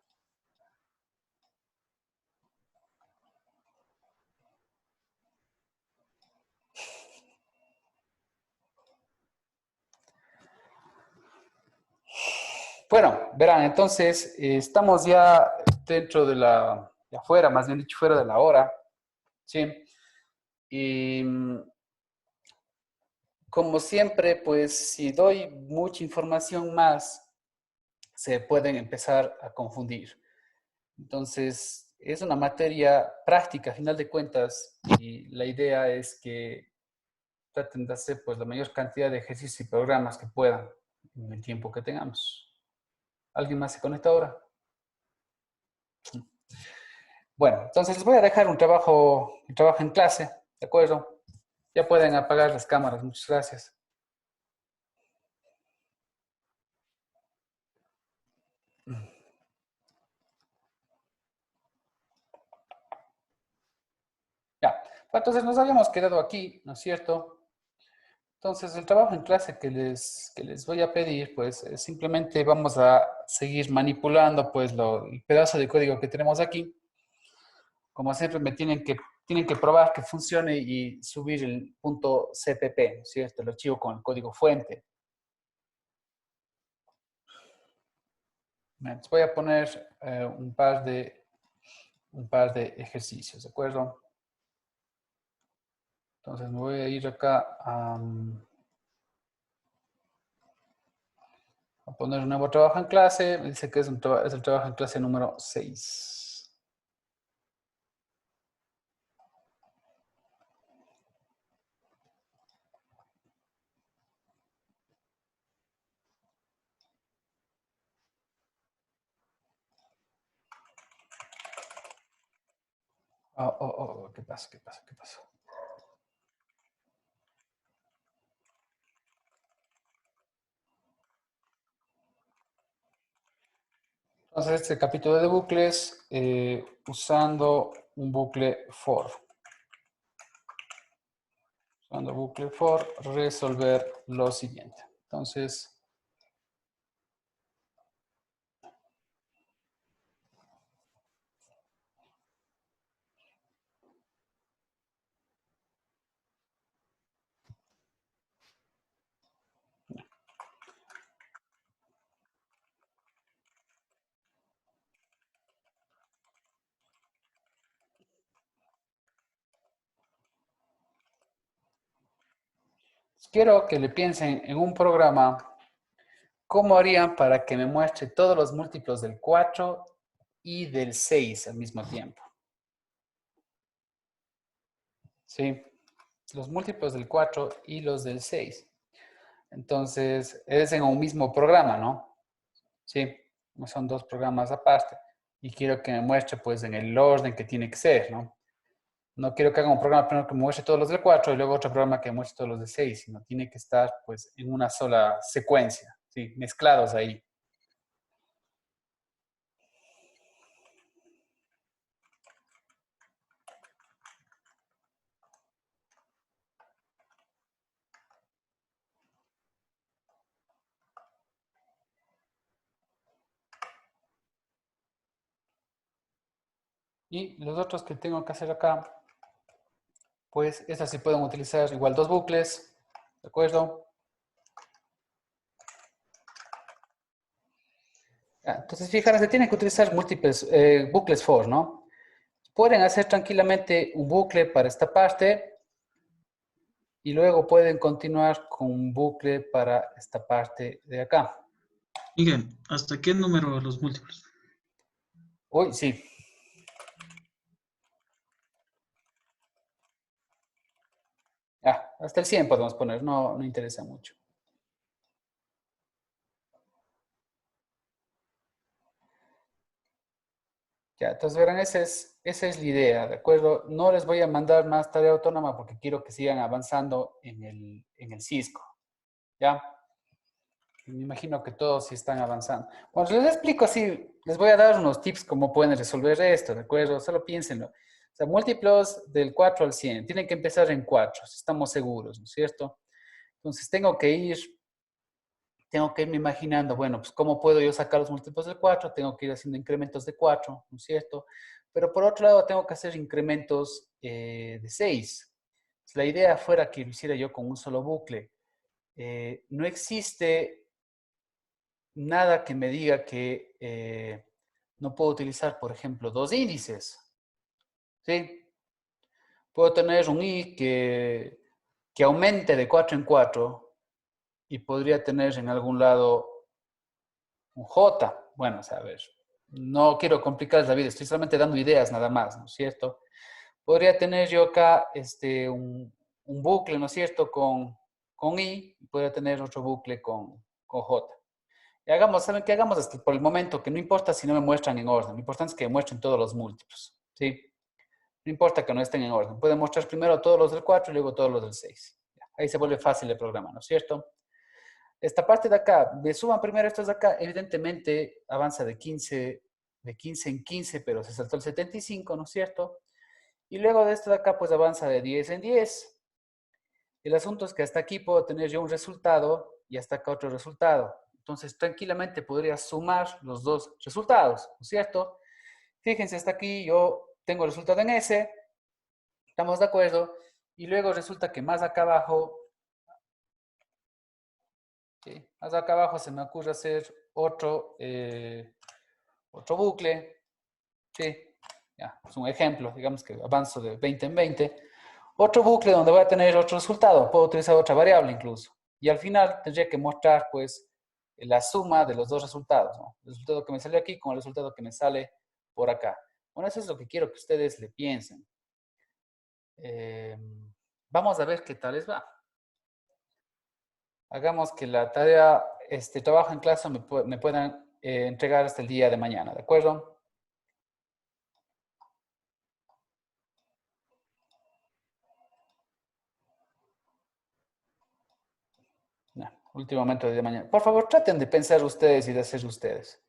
Bueno, verán, entonces estamos ya dentro de de afuera, más bien dicho, fuera de la hora, ¿sí? Y como siempre, pues si doy mucha información más, se pueden empezar a confundir. Entonces, es una materia práctica, a final de cuentas, y la idea es que traten de hacer pues la mayor cantidad de ejercicios y programas que puedan en el tiempo que tengamos. ¿Alguien más se conecta ahora? Bueno, entonces les voy a dejar un trabajo en clase, ¿de acuerdo? Ya pueden apagar las cámaras, muchas gracias. Ya, entonces nos habíamos quedado aquí, ¿no es cierto? Entonces el trabajo en clase que les voy a pedir, pues simplemente vamos a seguir manipulando pues el pedazo de código que tenemos aquí. Como siempre me tienen que probar que funcione y subir el punto CPP, ¿no es cierto? El archivo con el código fuente. Les voy a poner un par de ejercicios, ¿de acuerdo? Entonces me voy a ir acá a poner un nuevo trabajo en clase. Me dice que es el trabajo en clase número 6. ¿Qué pasa? ¿Qué pasa? ¿Qué pasa? Entonces, este capítulo de bucles usando un bucle for. Usando bucle for, resolver lo siguiente. Entonces, quiero que le piensen en un programa. ¿Cómo harían para que me muestre todos los múltiplos del 4 y del 6 al mismo tiempo? ¿Sí? Los múltiplos del 4 y los del 6. Entonces, es en un mismo programa, ¿no? Sí, son dos programas aparte. Y quiero que me muestre, pues, en el orden que tiene que ser, ¿no? No quiero que haga un programa primero que me muestre todos los del 4 y luego otro programa que me muestre todos los del 6, sino tiene que estar, pues, en una sola secuencia, ¿sí? Mezclados ahí. Y los otros que tengo que hacer acá, pues estas sí pueden utilizar igual dos bucles, ¿de acuerdo? Entonces, fíjense, tienen que utilizar múltiples bucles for, ¿no? Pueden hacer tranquilamente un bucle para esta parte y luego pueden continuar con un bucle para esta parte de acá. Miguel, ¿hasta qué número los múltiplos? Uy, sí. Hasta el 100 podemos poner, no interesa mucho. Ya, entonces verán, esa es la idea, ¿de acuerdo? No les voy a mandar más tarea autónoma porque quiero que sigan avanzando en el Cisco, ¿ya? Me imagino que todos sí están avanzando. Bueno, les explico así, les voy a dar unos tips cómo pueden resolver esto, ¿de acuerdo? Solo piénsenlo. O sea, múltiplos del 4 al 100, tienen que empezar en 4, si estamos seguros, ¿no es cierto? Entonces tengo que irme imaginando, bueno, pues cómo puedo yo sacar los múltiplos del 4, tengo que ir haciendo incrementos de 4, ¿no es cierto? Pero por otro lado tengo que hacer incrementos de 6. Si la idea fuera que lo hiciera yo con un solo bucle, no existe nada que me diga que no puedo utilizar, por ejemplo, dos índices, ¿sí? Puedo tener un i que aumente de 4 en 4 y podría tener en algún lado un j. Bueno, o sea, a ver, no quiero complicarles la vida, estoy solamente dando ideas nada más, ¿no es cierto? Podría tener yo acá un bucle, ¿no es cierto?, con i, y podría tener otro bucle con j. Y hagamos, ¿saben qué? Hagamos hasta por el momento, que no importa si no me muestran en orden, lo importante es que me muestren todos los múltiplos, ¿sí? No importa que no estén en orden. Pueden mostrar primero todos los del 4 y luego todos los del 6. Ahí se vuelve fácil el programa, ¿no es cierto? Esta parte de acá, me suman primero estos de acá, evidentemente avanza de 15 en 15, pero se saltó el 75, ¿no es cierto? Y luego de esto de acá, pues avanza de 10 en 10. El asunto es que hasta aquí puedo tener yo un resultado y hasta acá otro resultado. Entonces, tranquilamente podría sumar los dos resultados, ¿no es cierto? Fíjense, hasta aquí yo tengo el resultado en S, estamos de acuerdo, y luego resulta que más acá abajo, ¿sí?, más acá abajo se me ocurre hacer otro bucle, ¿sí? Ya, es un ejemplo, digamos que avanzo de 20 en 20. Otro bucle donde voy a tener otro resultado, puedo utilizar otra variable incluso. Y al final tendría que mostrar, pues, la suma de los dos resultados, ¿no? El resultado que me sale aquí con el resultado que me sale por acá. Bueno, eso es lo que quiero que ustedes le piensen. Vamos a ver qué tal les va. Hagamos que la tarea, trabajo en clase me puedan entregar hasta el día de mañana, ¿de acuerdo? No, último momento de mañana. Por favor, traten de pensar ustedes y de hacer ustedes.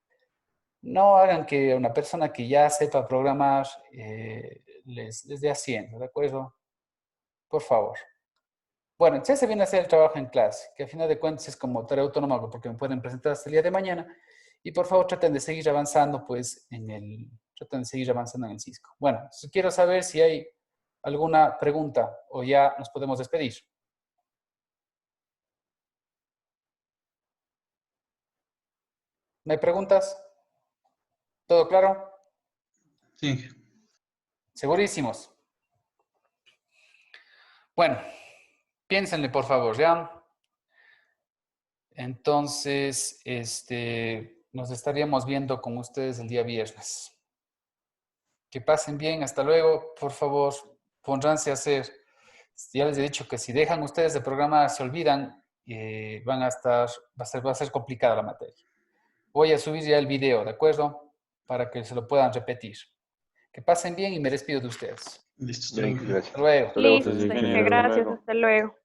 No hagan que una persona que ya sepa programar les dé haciendo, ¿de acuerdo? Por favor. Bueno, ya se viene a hacer el trabajo en clase, que al final de cuentas es como tarea autónoma porque me pueden presentar hasta el día de mañana. Y por favor traten de seguir avanzando, pues, traten de seguir avanzando en el Cisco. Bueno, quiero saber si hay alguna pregunta o ya nos podemos despedir. ¿No hay preguntas? ¿Todo claro? Sí. ¿Segurísimos? Bueno, piénsenle por favor, ¿ya? Entonces, nos estaríamos viendo con ustedes el día viernes. Que pasen bien, hasta luego. Por favor, pónganse a hacer. Ya les he dicho que si dejan ustedes de programar, se olvidan, va a ser complicada la materia. Voy a subir ya el video, ¿de acuerdo? Para que se lo puedan repetir. Que pasen bien y me despido de ustedes. Listo. Bien, gracias. Hasta luego. Listo, Entonces, señor. ingeniero. Gracias. Hasta luego.